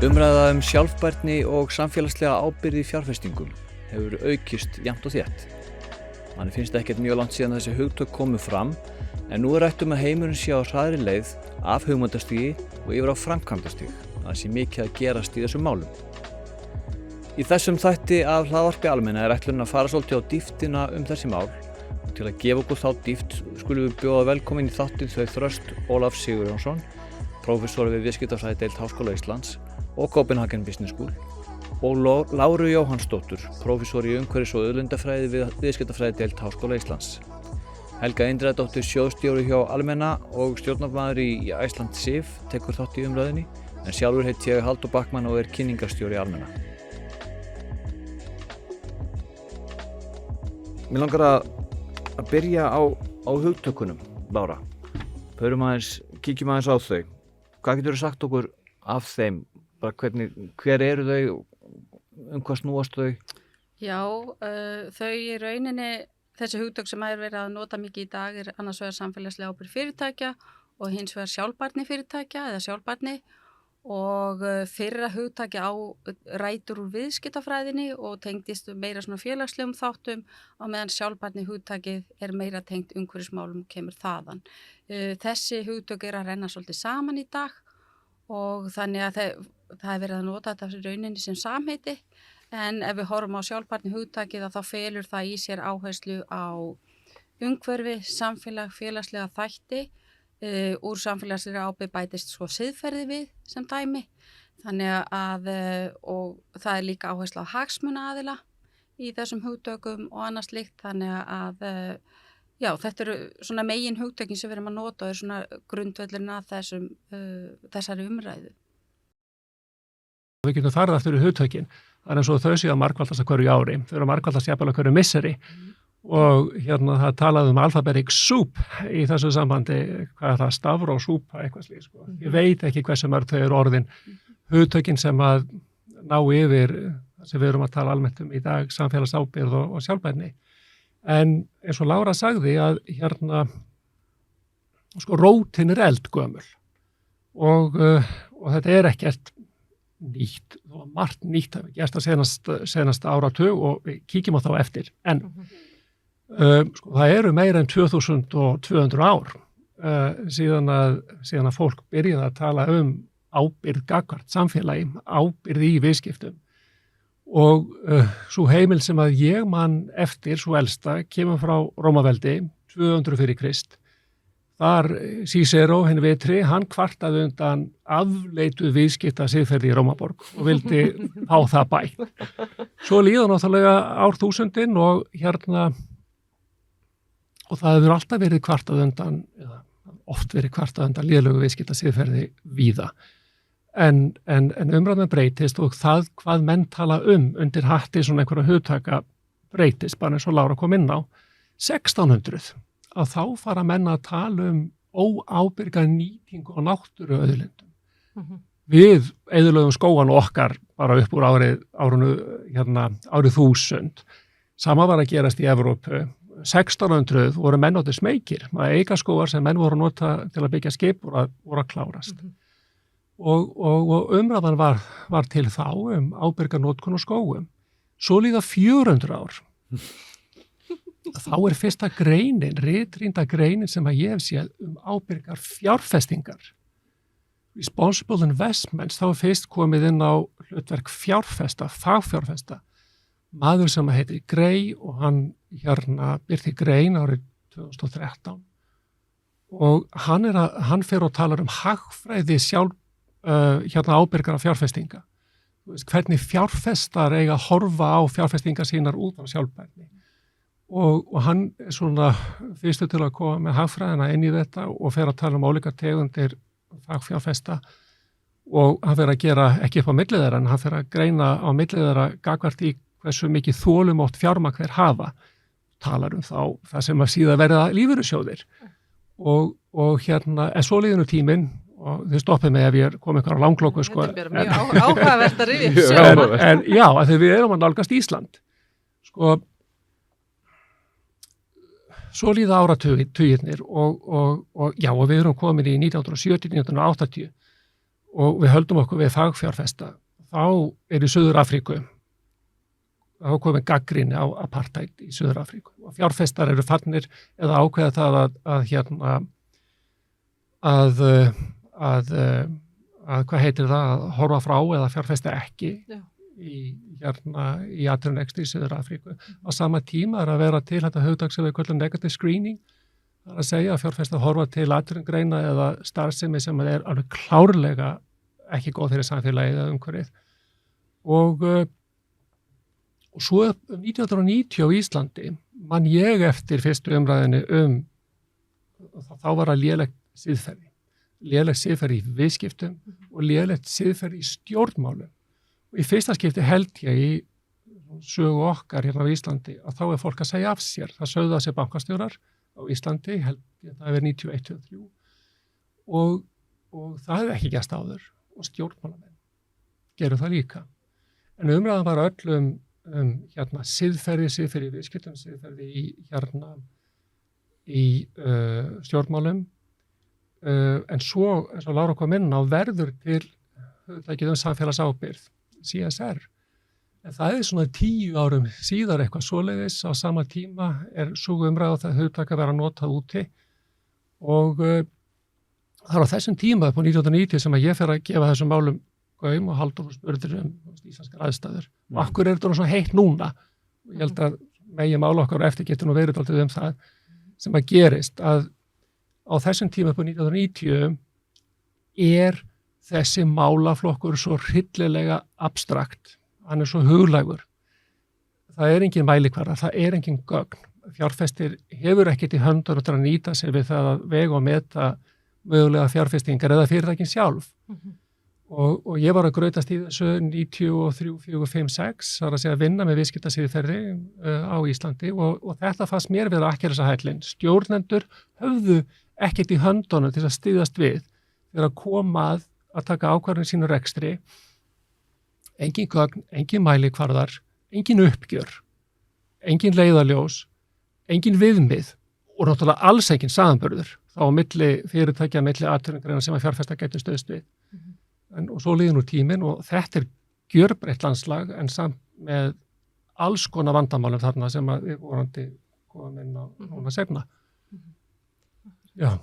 Umræða sjálfbærni og samfélagslega ábyrgð í fjárfestingum hefur aukist jafnt og þétt. Manni finnst ekkert mjög langt síðan þessi hugtök komu fram, en nú rætt að heimurinn sé á hraðri leið af hugmyndastigi og yfir á framkvæmdastig. Það sé mikið að gerast í þessum málum. Í þessum þætti af hlaðvarpi Almenna ætlunin að fara svolítið á dýptina þessi mál. Til að gefa okkur þá dýpt skulum við bjóða velkomin í þáttinn þau Þröst Ólaf Sigurjónsson, prófessor við viðskiptafræðideild Háskóla Íslands og Copenhagen Business School, og Láru Jóhannsdóttur, prófessor í umhverfis- og auðlindafræði við viðskiptafræðideild Háskóla Íslands. Helga Indriðadóttir, sjóðsstjóri hjá Almenna og stjórnarmaður í Iceland Sif, tekur þátt í umræðunni, en sjálfur heiti ég Halldór Backman og kynningarstjóri Almenna. Mér langar að byrja á hugtökunum, Lára. Kíkjum aðeins á þau. Hvað geturðu sagt okkur af þeim? Hver eru þau? Hvað snúast þau? Já, þau í rauninni, þessi hugtök sem verið að nota mikið í dag annars vegar samfélagslega ábyrgð fyrirtækja og hins vegar sjálfbærni fyrirtækja eða sjálfbærni, og fyrra hugtaki á rætur úr viðskiptafræðinni og tengdist meira svona félagslegum þáttum, á meðan sjálfbærni hugtakið meira tengt umhverfismálum og kemur þaðan. Þessi hugtök að renna svolítið saman í dag og þannig að það verið að nota þetta rauninni sem samheiti, en ef við horfum á sjálfbærni hugtakið þá felur það í sér áherslu á umhverfi, samfélag, félagslega þætti. Úr samfélagslega ábyrgð bætist svo siðferði við sem dæmi, þannig að og það líka áherslu á hagsmunaaðila í þessum hugtökum og annars slíkt, þannig að já, þetta eru svona megin hugtökin sem við erum að nota og svona grundvöllurinn að þessari umræðu. Við getum farið aftur í hugtökin, það eins og þau séu að margfaldast að hverju ári, þau eru að margfaldast jafnvel að hverju misseri. Og það talaði alphabetic soup í þessu sambandi, hvað það, stafróf, súpa, eitthvað slíkt, sko. Ég veit ekki hversu mörg þau eru orðin. Hugtökin sem að ná yfir, sem við erum að tala almennt í dag, samfélagsábyrgð og sjálfbærni. En eins og Lára sagði að sko, rótin eldgömul og þetta ekkert nýtt, og margt nýtt hefur gerst að senasta áratug og við kíkjum á þá eftir. En sko, það eru meira en 2200 ár síðan að fólk byrjaði að tala ábyrgð gagnvart samfélagi, ábyrgð í viðskiptum, og sú heimild sem að ég man eftir, sú elsta, kemur frá Rómaveldi 200 fyrir Krist. Þar Cicero, hinn vitri, hann kvartaði undan afleituð viðskipta siðferði í Rómaborg og vildi á það bætt. Svo líða náttúrulega árþúsundin og það hefur alltaf verið kvartað undan, eða oft verið kvartað undan lélegu viðskipta siðferði víða. En umræðan breytist og það hvað menn tala undir hatti svona einhverja hugtaka breytist, bara eins og Lára kom inn á, 1600. Að þá fara menn að tala óábyrga nýtingu og náttúruauðlindum. Við eyðilögum skógan okkar bara upp úr árið 1000. Sama var að gerast í Evrópu. 1600 voru menn átti smeykir, að eiga skógar sem menn voru að nota til að byggja skip voru að klárast. Og umræðan var til þá ábyrga notkun og skógum. Svo líða 400 ár. Þá fyrsta greinin, ritrýnda greinin sem að ég hef séð ábyrgar fjárfestingar. Responsible investments, þá fyrst komið inn á hlutverk fjárfesta, fagfjárfesta. Maður sem heitir Gray og hann birti grein árið 2013. Og hann fer og talar hagfræði ábyrgara fjárfestinga. Hvernig fjárfestar eiga að horfa á fjárfestingar sínar út á sjálfbærni. Og hann svona fyrstu til að koma með hagfræðina inn í þetta og fer að tala ólíka tegundir fagfjárfesta, og hann fer að gera ekki upp á milli þeirra, en hann fer að greina á milli þeirra gagnvart í hversu mikið þolumótt fjármagn þeir hafa. Talar þá það sem að síðan verða lífeyrissjóðir. Og en svo líður tíminn, og þið stoppið mig ef ég kom eitthvað á langklokku, sko. Þetta mjög áhugavert að rifja upp söguna. En já, að þegar við erum að nálgast Ísland, sko, svo líða áratugirnir og við erum komin í 1970, 1980 og við höldum okkur við fagfjárfesta, þá í Suður Afríku, þá komið gagnrýni á apartheid í Suður Afríku og fjárfestar eru farnir eða ákveða það að hvað heitir það, að horfa frá eða fjárfesta ekki í atvinnuvexti í Suður Afríku. Á sama tíma að vera til þetta hugtak sem við köllum negative screening, það að segja að fjárfesta horfa til atvinnugreina eða starfsemi sem alveg klárlega ekki góð fyrir samfélagið eða umhverfið. Og svo 1990 á Íslandi man ég eftir fyrstu umræðinni þá var það lélegt siðferði í viðskiptum og lélegt siðferði í stjórnmálum. Og í fyrsta skipti held ég í sögu okkar hérna á Íslandi að þá fólk að segja af sér. Það sögðu að sér bankastjórar á Íslandi, held ég það 91-93 og það hefði ekki gerst áður og stjórnmálamenn gerðu það líka. En umræðan var öll siðferði í viðskiptum, siðferði í stjórnmálum, en svo, eins og Lára kom inn á, verður til hugtakið samfélagsábyrgð, CSR. En það svona 10 árum síðar eitthvað svoleiðis, á sama tíma sú umræða það hugtak að vera notað úti og það á þessum tíma upp á 1990 sem að ég fer að gefa þessum málum gaum og Halldór spurður íslenskar aðstæður. Og akkur þetta svona heitt núna? Ég held að megi mála okkar og eftir getur nú verið dálítið það sem að gerist að á þessum tíma upp á 1990 þessi málaflokkur svo hryllilega abstrakt. Hann svo huglægur. Það engin mælikvarða, það engin gögn. Fjárfestir hefur ekkert í höndunum til að nýta sér við það að vega og meta mögulega fjárfestingar eða fyrirtækin sjálf. Og ég var að grautast í þessu 93, 4, 5, 6, það að segja að vinna með viðskiptasiðferði á Íslandi og þetta fannst mér vera Akkilesarhællinn. Stjórnendur höfðu ekkert í höndunum til að styðjast við þegar að koma að taka ákvarðanir sínu rekstri, engin gögn, engin mælikvarðar, engin uppgjör, engin leiðarljós, engin viðmið og náttúrulega alls engin samanburður þá á milli fyrirtækja, milli atvinnugreina sem að fjárfesta gætu stöðst við. Og svo liður nú tíminn og þetta gjörbreytt landslag en samt með alls konar vandamálum þarna sem að við vorandi komum inn á núna seinna. Já,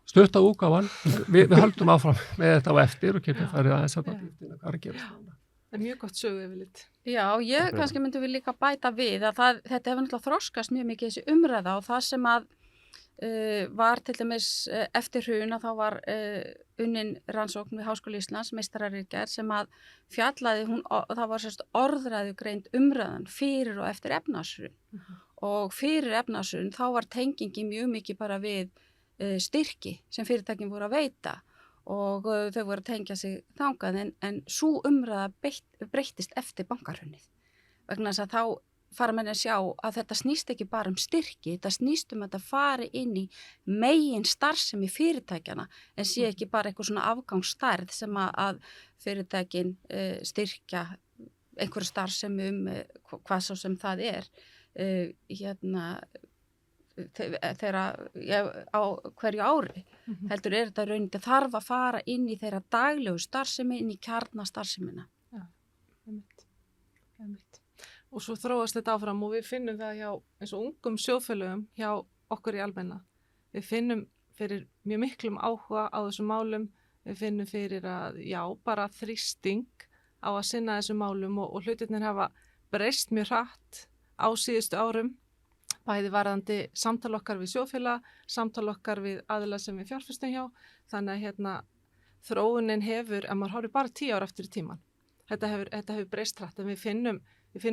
stutta útgáfan, við höldum áfram með þetta á eftir og getum farið aðeins að dýptina hvað að gerast núna. Það mjög gott sögu yfirleitt. Já, ég kannski myndi við líka bæta við að þetta hefur náttúrulega þroskast mjög mikið þessi umræða og það sem að var til dæmis eftir hrun að þá var unnin rannsókn við Háskóla Íslands, meistararitgerð sem að fjallaði það var sérst orðræðugreind umræðan fyrir og eftir efnahagshrun og fyrir efnahagshrun þá var tengingi mjög mikið bara við styrki sem fyrirtækin voru að veita og þau voru að tengja sig þangað en sú umræða breyttist eftir bankahrunið vegna þess að þá fara menn að sjá að þetta snýst ekki bara styrki, þetta snýst að þetta fari inn í megin starfsemi fyrirtækjana en sé ekki bara eitthvað svona afgangsstærð sem að fyrirtækin styrkja einhverju starfsemi hvað svo sem það þegar á hverju ári heldur þetta rauninni þarf að fara inn í þeirra daglegu starfsemi, inn í kjarnastarfsemina. Já, einmitt. Og svo þróast þetta áfram og við finnum það hjá eins og ungum sjóðfélögum hjá okkur í almenna. Við finnum fyrir mjög miklum áhuga á þessum málum, við finnum fyrir að bara þrýsting á að sinna þessum málum og hlutirnir hafa breyst mjög hratt á síðustu árum, bæði varðandi samtal okkar við sjóðfélag, samtal okkar við aðila sem við fjárfestum hjá, þannig að þróunin hefur, ef maður horfir bara 10 ára eftir í tíman, þetta hefur breyst hratt en við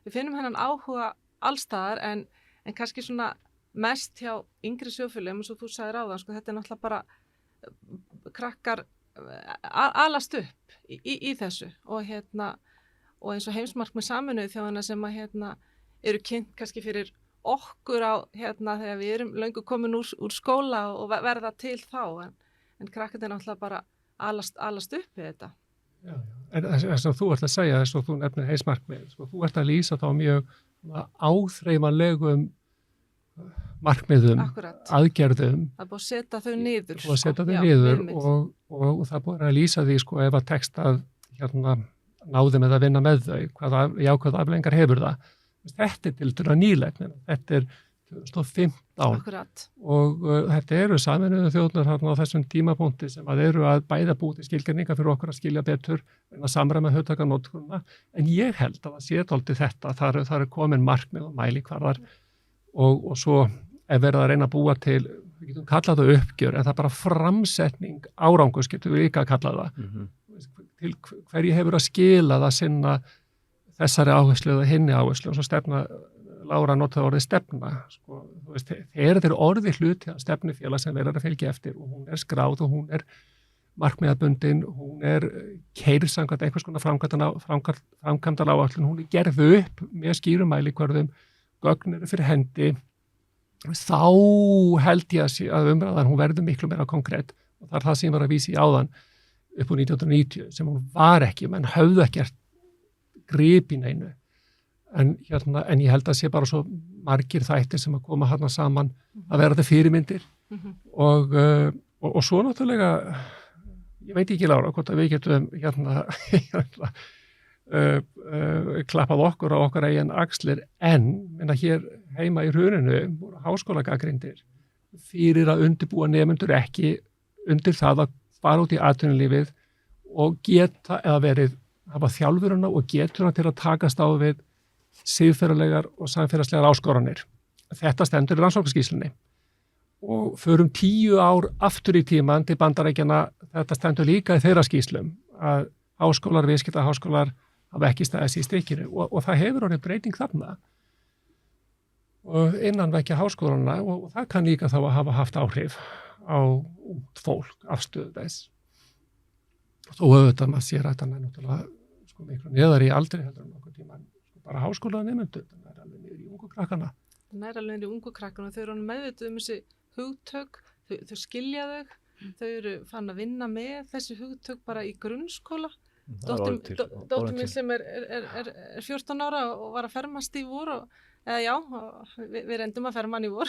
finnum hennan áhuga allstaðar en kannski svona mest hjá yngri sjóðfélögum eins og þú sagðir áðan, þetta náttúrulega bara krakkar alast upp í þessu og eins og heimsmarkmið Sameinuðu þjóðanna sem að eru kynnt kannski fyrir okkur á þegar við erum löngu komin úr skóla og verða til þá en krakkarnir náttúrulega bara alast upp við þetta. Já. En þess að þú ert að segja þess að þú nefnir heimsmarkmið, þú ert að lýsa þá mjög áþreifanlegum markmiðum, Akkurat. aðgerðum, Það er búið að setja þau niður. og að setja þau Já, niður einmitt. og það er búið að lýsa því sko ef að tekst að náði með að vinna með þau, hvaða jákvæða afleiðingar hefur það. Þetta er tiltölulega nýlegt, þetta er 2015 Akkurat. og þetta eru Sameinuðu þjóðirnar á þessum tímapunkti sem að eru að bæða búið til skilgreiningar fyrir okkur að skilja betur en að samræma hugtakanótkunna, en ég held að það sé dálítið þetta, þar er komin markmið og mælikvarðar og svo ef verið að reyna að búa til, við getum kallað það uppgjör, en það er bara framsetning árangurs getum við líka að kalla það, til hverju hefur að skila það sinna þessari áherslu eða hinni áherslu, og svo stefna, Lára notaði orðið stefna, sko, þú veist, þeir orði hluti að stefnufélag sem verður að fylgja eftir og hún er skráð og hún er markmiðabundin, hún er keyrð samkvæmt einhvers konar framkvæmdar áætlun, hún er gerð upp með skýrum mælikvörðum, gögn eru fyrir hendi, þá held ég að umræðan hún verður miklu meira konkrétt og það er það sem ég var að vísa í áðan upp á 1990 sem hún var ekki, menn höfðu ekkert grip í neinu. En ég held að sé bara svo margir þættir sem að koma hérna saman að vera þetta fyrirmyndir og svo náttúrulega, ég veit ekki Lára, hvort að við getum klappað okkur á okkar eigin axlir, en minna hér heima í hruninu voru háskólagagnrýndir fyrir að undirbúa nemendur ekki undir það að fara út í atvinnulífið og geta eða hafa þjálfurina og geturna til að takast á við siðferðilegar og samfélagslegar áskoranir. Þetta stendur í rannsóknarskýrslunni og förum 10 ár aftur í tímann til Bandaríkjanna, þetta stendur líka í þeirra skýrslum að háskólar, viðskiptaháskólar hafa ekki staðið í stykkinu og það hefur orðið breyting þarna og innan vekkja háskólana og það kann líka þá að hafa haft áhrif á ungt fólk, afstöðu þess. Þó auðvitað maður sér að þetta er náttúrulega sko miklu neðar í aldri heldur en okkur tímann bara háskólaða nemendur, það er alveg niður í ungu krakkana. Það er alveg niður í ungu krakkana, þau eru meðvituð þessi hugtök, þau skilja þau eru fann að vinna með þessi hugtök bara í grunnskóla. Dóttir mín sem er 14 ára og var að fermast í vor við reyndum að ferma hann í vor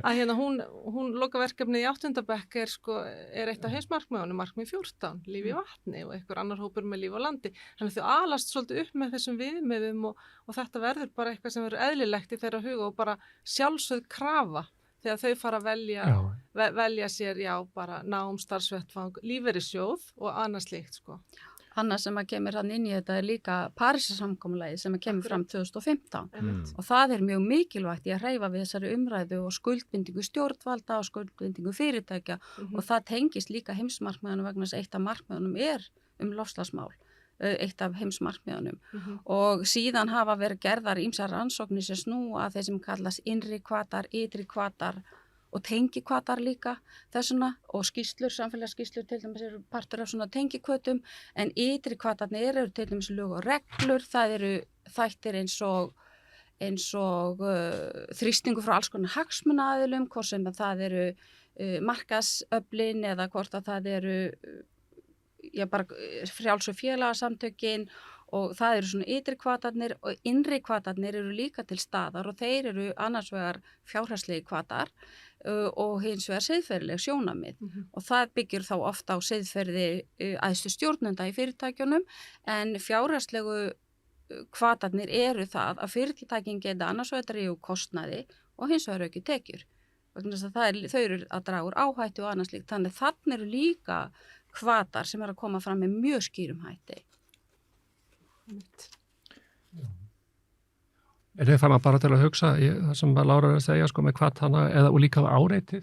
að hún lokaverkefnið í 8. bekk er eitt af heimsmarkmiðunum, markmið 14, líf í vatni og einhver annar hópur með líf á landi. Þannig þau alast svolítið upp með þessum viðmiðum og þetta verður bara eitthvað sem verður eðlilegt í þeirra huga og bara sjálfsögð krafa þegar þau fara að velja sér bara nám, starfsvettfang, lífeyrissjóð og annað slíkt sko. Annað sem að kemur hann inn í þetta er líka Parísarsamkomulagið sem að kemur fram 2015 og það er mjög mikilvægt í að hreyfa við þessari umræðu og skuldbindingu stjórnvalda og skuldbindingu fyrirtækja og það tengist líka heimsmarkmiðunum vegna þess að eitt af markmiðunum er loftslagsmál, eitt af heimsmarkmiðunum og síðan hafa verið gerðar ýmsar rannsóknir sem snúa að þeir sem kallast innri hvatar, ytri hvatar og tengikvatar líka þessuna og samfélagsskýrslur til dæmis eru partur af svona tengikvötum en ytri hvatarnir eru til dæmis lög og reglur, það eru þættir eins og þrýstingu frá alls konar hagsmunaaðilum, hvort sem það eru markaðsöflin eða hvort að það eru bara frjálsu félagasamtökin og það eru svona ytri hvatarnir og innri hvatarnir eru líka til staðar og þeir eru annars vegar fjárhagslegi hvatar og hins vegar siðferðileg sjónarmið og það byggir þá ofta á siðferði æðstu stjórnenda í fyrirtækjunum en fjárhagslegu hvatarnir eru það að fyrirtækin geta annars vegar dreifu kostnaði og hins vegar auki tekjur. Þau eru að draga úr áhættu og annars slíkt þannig þannig eru líka hvatar sem eru að koma fram með mjög skýrum hætti. Er þið fann bara til að hugsa það sem Lára er að segja sko með hvatana og líka áreitið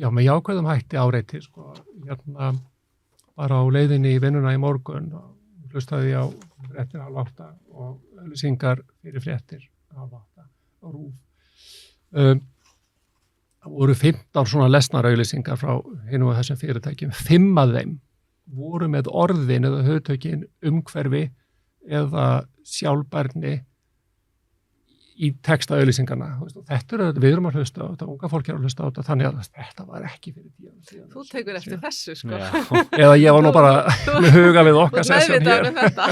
með jákvæðum hætti áreitið sko bara á leiðinni í vinnuna í morgun og hlustaði á fréttir 7:30 og auglýsingar fyrir fréttir 7:30 á RÚV. Það voru 15 svona lesnar auglýsingar frá hinum og þessum fyrirtækjum, 5 af þeim voru með orðin eða hugtökin umhverfi eða sjálfbærni í texta auglýsingarna. Við erum að hlusta á þetta, unga fólk er að hlusta á þetta, þannig að þetta var ekki fyrir 10 árum síðan. Þú tekur eftir þessu sko. Eða ég var nú bara með huga við okkar sessjón hér. Þetta.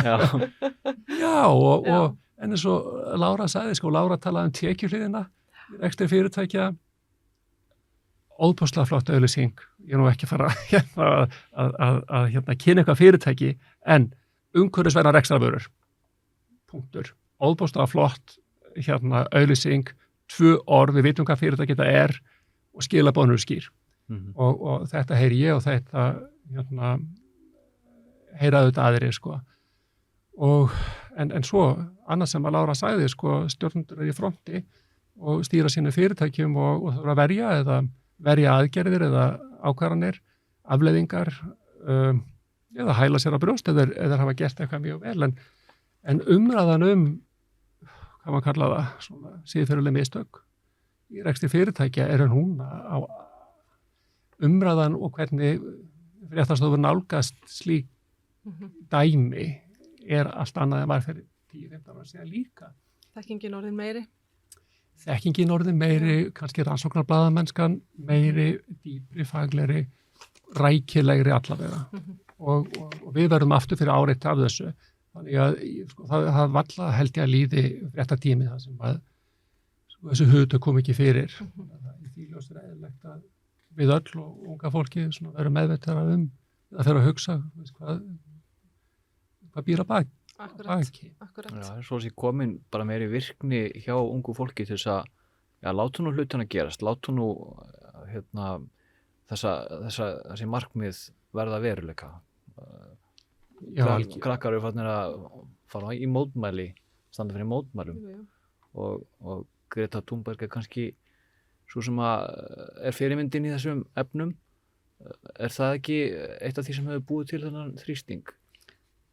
Já, en eins og Lára sagði, Lára talaði tekjuhliðina, rekstri fyrirtækja, óbúslega flott auglýsing, ég er nú ekki að fara að kynna eitthvað fyrirtæki, en umhverfisvænar rekstrarvörur, punktur, óbúslega flott auglýsing, 2 orð, við vitum hvað fyrirtæki þetta er og skilaboðin eru skýr. Og þetta heyri ég og þetta heyraðu þetta aðrir, sko. En svo, annars sem að Lára sagði, sko, stjórnendur í fronti og stýra sínu fyrirtækjum og þurfa að verja aðgerðir eða ákvarðanir, afleiðingar, eða hæla sér á brjóst eða hafa gert eitthvað mjög vel. En umræðan hvað maður kalla það, svona siðferðileg mistök í rekstri fyrirtækja hún á umræðan og hvernig fréttastofur nálgast slík dæmi allt annað en var fyrir 10-15 ára síðan líka. Þekkingin orðin meiri? Þekkingin orðin meiri, kannski rannsóknarblaðamennskan meiri, dýpri, faglegri, rækilegri allavega. Og við verðum aftur fyrir áreitt af þessu. Þannig að sko, það valla held ég að líði fréttatími það sem að sko, þessu hugtök kom ekki fyrir. Í því ljósi er eðlilegt að við öll og unga fólki verðum meðvitaðra að fyrir að hugsa hvað býr að baki. Akkurat. Já, svo sé komin bara meiri virkni hjá ungu fólki til þess að láta nú hlutina gerast, láta nú þessi markmið verða veruleika. Krakkar eru fannir að fara í mótmæli, standa fyrir mótmælum og Greta Thunberg kannski svo sem að fyrirmyndin í þessum efnum. Það ekki eitt af því sem hefur búið til þennan þrýsting?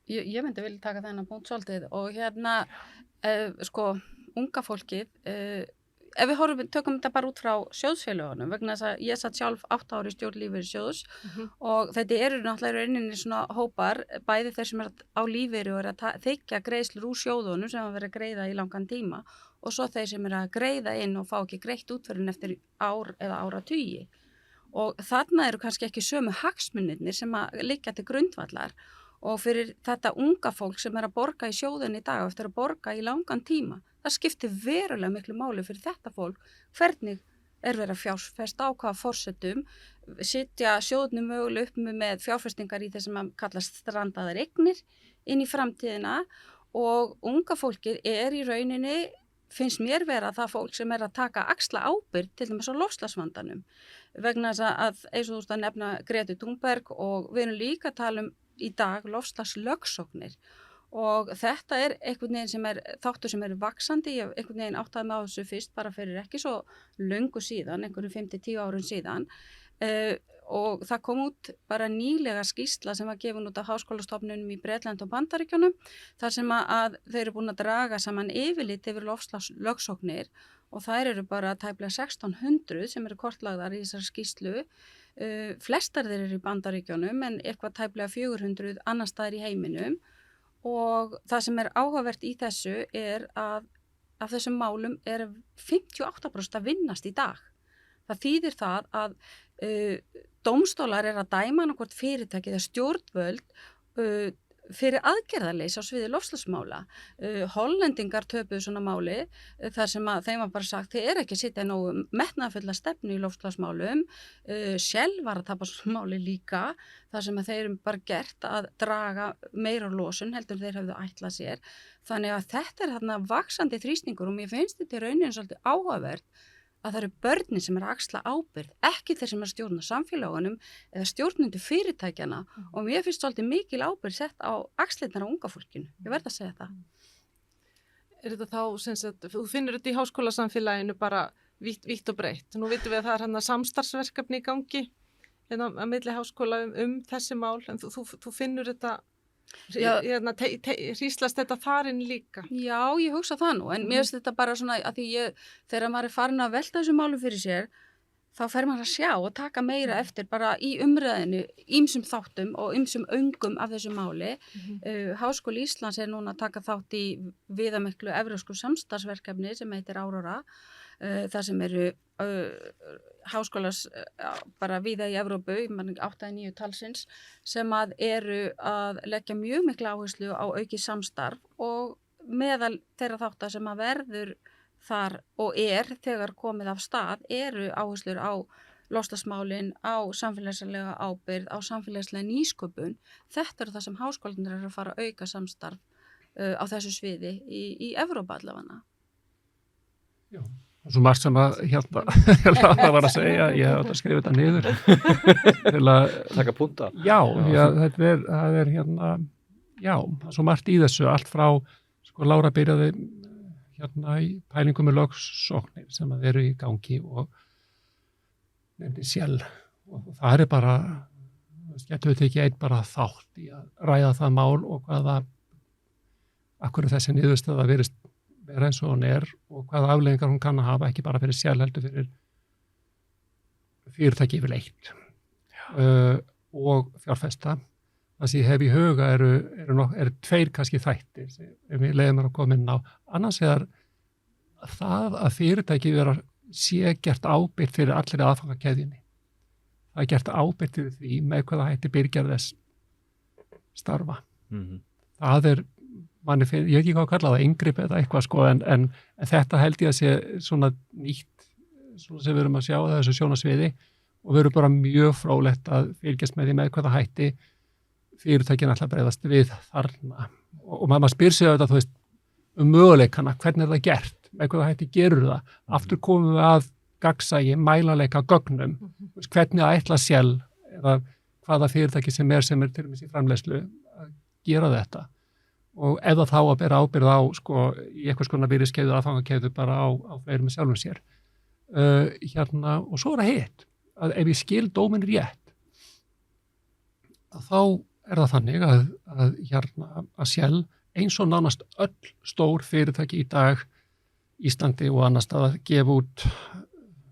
Ég myndi vilja taka þennan punkt svolítið og sko, unga fólkið, ef við tökum þetta bara út frá sjóðsfélögunum, vegna þess að ég satt sjálf 8 ári í stjórn lífeyrissjóðs og þetta eru náttúrulega rauninni svona hópar, bæði þeir sem á lífeyri og að þiggja greiðslur úr sjóðunum sem hafa verið að greiða í langan tíma og svo þeir sem að greiða inn og fá ekki greitt útförin eftir ár eða áratugi. Og þarna eru kannski ekki sömu hagsmunirnir sem að liggja til grundvallar. Og fyrir þetta unga fólk sem að borga í sjóðun í dag og eftir að borga í langan tíma, það skiptir verulega miklu máli fyrir þetta fólk. Hvernig verið að fjárfesta, á hvaða forsetum, sitja sjóðunum mögulega upp með fjárfestingar í þess að kallast strandaðar eignir inn í framtíðina og unga fólkið í rauninni, finnst mér vera það fólk sem að taka axla ábyrgð til dæmis á loftslagsvandanum. Vegna þess að eins og þú veist að nefna Gretu Thunberg og við erum líka að tala í dag loftslagslögsóknir og þetta einhvern veginn sem þáttur sem vaxandi, ég einhvern veginn áttaði mig á þessu fyrst bara fyrir ekki svo löngu síðan, einhverjum 5-10 árum síðan og það kom út bara nýlega skýrsla sem var gefin út af háskólastofnunum í Bretland og Bandaríkjunum þar sem að þeir eru búin að draga saman yfirlit yfir loftslagslögsóknir og þær eru bara tæplega 1600 sem eru kortlagðar í þessari skýrslu. Flestar þeir eru í Bandaríkjunum en eitthvað tæplega 400 annars staðar í heiminum og það sem áhugavert í þessu að af þessum málum 58% að vinnast í dag. Það þýðir það að dómstólar að dæma annað hvort fyrirtæki eða stjórnvöld fyrir aðgerðarleysi á sviði loftslagsmála. Hollendingar töpuðu svona máli þar sem að þeim var bara sagt þeir ekki að sitja nógu metnaðarfulla stefnu í loftslagsmálum. Shell var að tapa svona máli líka þar sem að þeir bara gert að draga meira losun heldur þeir hefðu ætlað sér. Þannig að þetta þarna vaxandi þrýstingur og mér finnst þetta í rauninni svolítið áhugavert að það eru börnin sem að axla ábyrgð, ekki þeir sem að stjórna samfélagunum eða stjórnundu fyrirtækjana og mér finnst svolítið mikil ábyrgð sett á axlirnar á unga fólkinu. Ég verð að segja það. Þetta þá, þú finnur þetta í háskólasamfélaginu bara vítt og breytt. Nú vitum við að það er samstarfsverkefni í gangi að milli háskóla þessi mál, en þú finnur þetta hríslast þetta þarinn líka? Já, ég hugsa það nú, en mér finnst þetta bara svona að því þegar maður farin að velta þessu málu fyrir sér, þá fer maður að sjá og taka meira eftir bara í umræðinu, ýmsum þáttum og ýmsum öngum af þessu máli. Háskóli Íslands núna að taka þátt í viðamiklu evrópsku samstarfsverkefni sem heitir Aurora, þar sem eru háskólas bara víða í Evrópu, 8-9 talsins, sem eru að leggja mjög mikla áherslu á aukið samstarf og meðal þeirra þáttar sem að verður þar og þegar komið af stað eru áherslur á loftslagsmálin, á samfélagslega ábyrgð, á samfélagslega nýsköpun. Þetta það sem háskólarnir eru að fara að auka samstarf á þessu sviði í Evrópa allavega. Já, og svo margt sem að hérna var að segja, ég hef átt að skrifa þetta niður til að taka punta. Já, það er hérna, já, svo margt í þessu, allt frá, sko, Lára byrjaði hérna í pælingum með lögsóknir sem að eru í gangi og nefndi Shell og það er bara, getur við ekki einn bara þátt í að ræða það mál og hvaða, akkur þessi niðurstaða virðist vera eins og hún og hvaða afleiðingar hún kann að hafa, ekki bara fyrir Shell heldur fyrir fyrirtæki yfirleitt og fjárfesta. Það sem ég hef í huga eru tveir kannski þættir sem við leiðum að koma inn á. Annars það að fyrirtæki sé gert ábyrgt fyrir allir aðfangakeðjunni. Það er gert ábyrgt fyrir því með hvaða hætti byrgjar þess starfa. Það ég veit ekki hvað að kalla það, inngrip eða eitthvað sko, en þetta held ég að sé svona nýtt, svona sem við erum að sjá þessu sjónasviði og við erum bara mjög fróðlegt að fylgjast með því með hvaða hætti fyrirtækin alltaf bregðast við þarna og maður spyr sig auðvitað, þú veist, möguleikana, hvernig það gert, með hvaða hætti gerur það, aftur komum við að gagnsæi, mælanleika gögnum, hvernig að ætla Shell eða hvaða fyrirtæki sem til dæmis í framleiðslu að gera þetta og eða þá að bera ábyrgð á, sko, í eitthvað skona virðiskeiðu aðfangakeðu bara á fleirum með sjálfum sér. Hérna, og svo það hitt, að ef ég skil dóminn rétt, þá það þannig að Shell eins og nánast öll stór fyrirtæki í dag Íslandi og annars að gefa út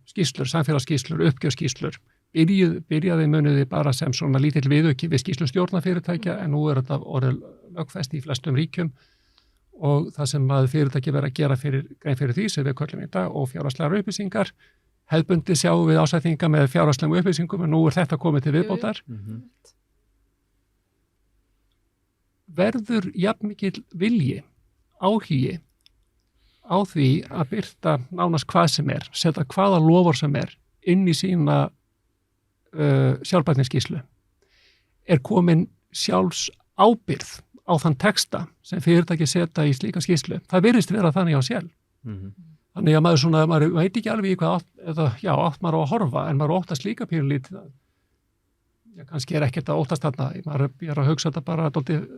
skýrslur, samfélagsskýrslur, uppgjörsskýrslur. Byrjaði muniði bara sem svona lítill viðauki við skýrslum stjórnarfyrirtækja en nú þetta orðið lögfest í flestum ríkjum og það sem að fyrirtæki vera að gera grein fyrir því sem við köllum í dag og fjárhagslegar upplýsingar. Hefðbundið sjáum við ásætninga með fjárhagslegum upplýsingum en nú þetta komið til viðbótar. Verður jafnmikill vilji, áhugi á því að birta nánast hvað sem setja hvaða lofar sem inn í sína sjálfbærniskíslu. Komin sjálfs ábyrgð á þann texta sem fyrirtæki setja í slíka skíslu. Það virðist vera þannig á Shell. Þannig að maður veit ekki alveg í hvað átt maður á að horfa en maður óttast líka pínulítið að kannski ekkert að óttast þarna. Maður að hugsa þetta bara dálítið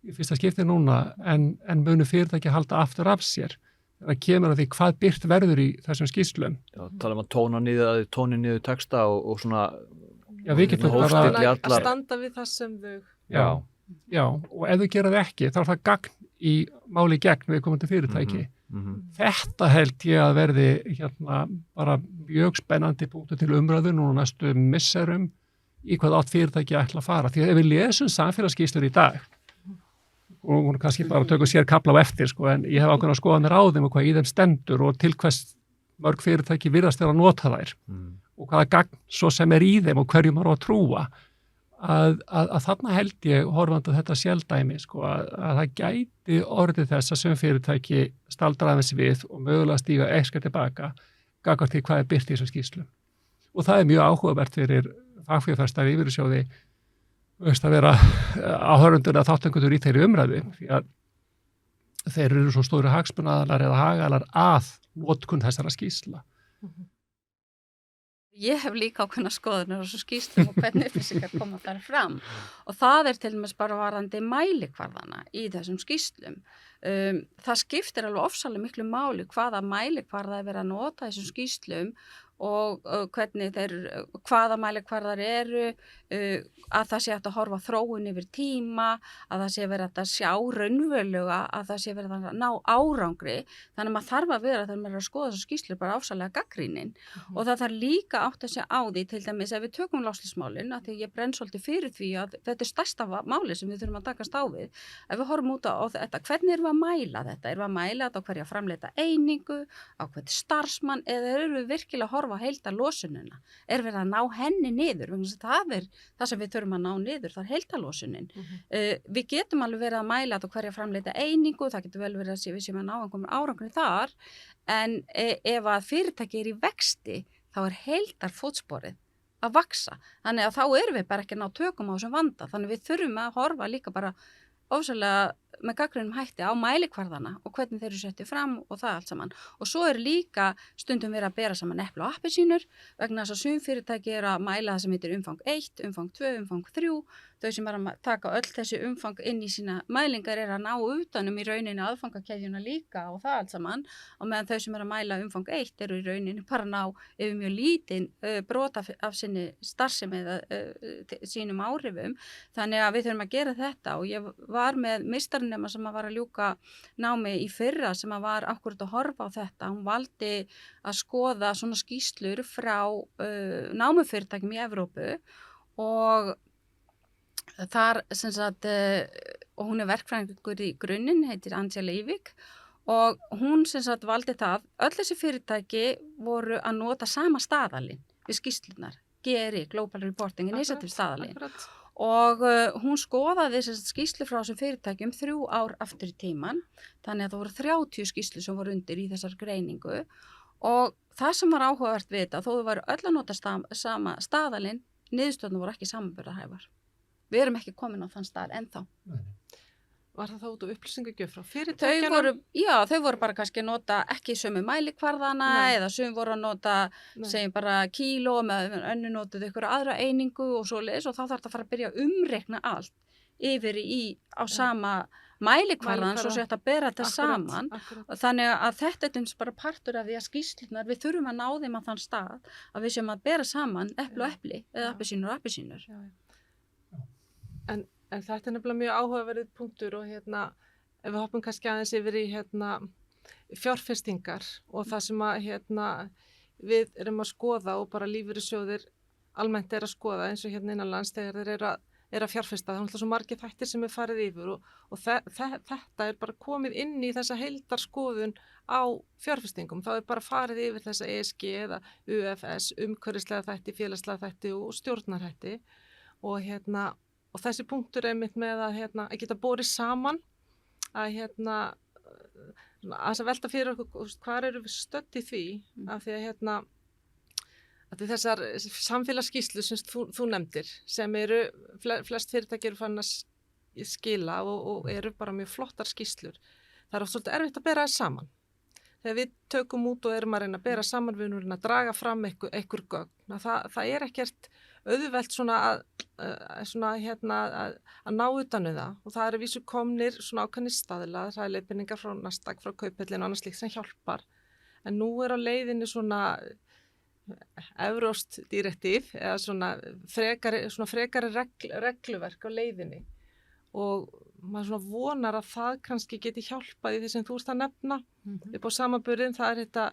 í fyrsta skipti núna en munu fyrirtæki halda aftur af sér. Það kemur að því hvað birt verður í þessum skýrslum. Já, tala að tóni niður texta og svona við getum bara að standa við það sem þau. Já, og ef þau gera það ekki, þá það gagn í máli gegn viðkomandi fyrirtæki. Þetta held ég að verði bara mjög spennandi punktur til umræðu núna næstu misserum í hvað átt fyrirtæki ætla að fara. Því að ef við lesum samfélagsskýrslur í dag og hún kannski bara tökur sér kapla á eftir, sko, en ég hef ákveðin að skoða mér á þeim og hvað í þeim stendur og til hvers mörg fyrirtæki virðast vera að nota þær og hvaða gagn svo sem í þeim og hverju maður á að trúa að þarna held ég horfandi að þetta Shell-dæmi, sko, að það gæti orðið þess að sem fyrirtæki staldra aðeins við og mögulega stíga eitthvað tilbaka gagnvart því hvað birt í þessum skýrslum. Og það mjög áhugavert fyrir fagfélagsstæði yfirsjóði að vera áhörundur að þáttangutur í þeirri umræðu því að þeir eru svo stóri hagsmunaaðilar eða hagaðilar að notkun þessara skýrsla. Ég hef líka ákveðna skoðunar á þessu skýrslum og hvernig upplýsingar koma þar fram og það til dæmis bara varðandi mælikvarðana í þessum skýrslum. Það skiptir alveg ofsalega miklu máli hvaða mælikvarða verið að nota þessum skýrslum og hvernig hvaða mælikvarðar eru, að það sé hægt að horfa þróun yfir tíma, að það sé verið að sjá raunverulega, að það sé verið að ná árangri. Þannig að maður þarf að vera þegar maður er að skoða þessu skýrslur bara ofsalega gagnrýnin. Og það þarf líka átt að segja á því, til dæmis ef við tökum loftslagsmálin, að því ég brenn svolítið fyrir því að þetta stærsta máli sem við þurfum að takast á við. Ef við horfum út á þetta, hvernig erum við að mæla þetta? Erum við að mæla þetta á hverja framleita einingu, á hvern starfsmann, eða erum við virkilega að horfa horfa á heildarlosunina, verið að ná henni niður, vegna þess að það það sem við þurfum að ná niður, það heildarlosunin. Við getum alveg verið að mæla þetta hverja framleita einingu, það getur vel verið að við séum að ná einhverjum árangri þar, en ef að fyrirtæki í vexti, þá heildarfótsporið að vaksa. Þannig að þá erum við bara ekki að ná tökum á þessum vanda. Þannig við þurfum að horfa líka bara ofsalega með gagnrýnum hætti á mælikvarðana og hvernig þeir eru settið fram og það allt saman. Og svo líka stundum verið að bera saman epli og appelsínur vegna þess að sum fyrirtæki að mæla það sem heitir umfang 1, umfang 2, umfang 3. Þau sem að taka öll þessi umfang inn í sína mælingar að ná utanum í rauninni aðfangakeðjuna líka og það allt saman. Og meðan þau sem að mæla umfang 1 eru í rauninni bara að ná yfir mjög lítinn brot af sinni starfsemi eða sínum áhrifum. Þannig að við þurfum að gera þetta og ég var með meistarnema sem að var að ljúka námi í fyrra sem að var akkurat að horfa á þetta. Hún valdi að skoða svona skýrslur frá námufyrirtækjum í Evrópu og þar sem sagt, og hún verkfræðingur í grunninn, heitir Angela Ivik og hún sem sagt valdi það, öll þessi fyrirtæki voru að nota sama staðalinn við skýrslunar, GRI, Global Reporting Initiative staðalinn. Og hún skoðaði skýrslu frá þessum fyrirtækjum 3 ár aftur í tíman, þannig að það voru 30 skýrslu sem voru undir í þessar greiningu og það sem var áhugavert við þetta, þó þau voru öll að nota sama staðalinn, niðurstöðurnar voru ekki samanburðarhæfar. Við erum ekki komin á þann stað ennþá. Var það þá út á upplýsingagjöf frá fyrirtækjunum? Þau voru bara kannski að nota ekki sömu mælikvarðana eða sömu voru að nota, segjum bara kíló með önnu notuðu ykkur aðra einingu og svoleiðis og þá þarf þetta að fara að byrja að umreikna allt yfir á sama mælikvarðan svo að bera þetta saman. Þannig að þetta bara partur af því að skýrslunar, við þurfum að ná þeim á þann stað að við séum að bera saman epli og epli eða appelsínur og appelsínur. En þetta nefnilega mjög áhugaverið punktur og ef við hoppum kannski aðeins yfir í fjárfestingar og það sem að við erum að skoða og bara lífeyrissjóðir almennt að skoða eins og innanlands þegar þeir eru að fjárfesta. Það er alltaf svo margir þættir sem farið yfir og þetta bara komið inn í þessa heildarskoðun á fjárfestingum. Þá bara farið yfir þessa ESG eða UFS, umhverfislega þætti, félagslega þætti og stjórnarhætti og þessi punktur einmitt með að geta borið saman að velta fyrir okkur hvað eru við stödd í því af því að þessar samfélagsskýrslu sem þú nefndir sem eru flest fyrirtæki eru fann að skila og eru bara mjög flottar skýrslur. Það oft svolítið erfitt að bera það saman. Þegar við tökum út og erum að reyna að bera saman við erum að draga fram einhver gögn. Það ekkert auðvelt að ná utan það og það eru vísu komnir svona ákveðnir staðlar, það leiðbeiningar frá Nasdaq, frá Kauphöllin og annars slíkt sem hjálpar. En nú á leiðinni svona evrópskt direktív eða svona frekari regluverk á leiðinni og maður svona vonar að það kannski geti hjálpað í því sem þú ert að nefna upp á samanburðin. Það þetta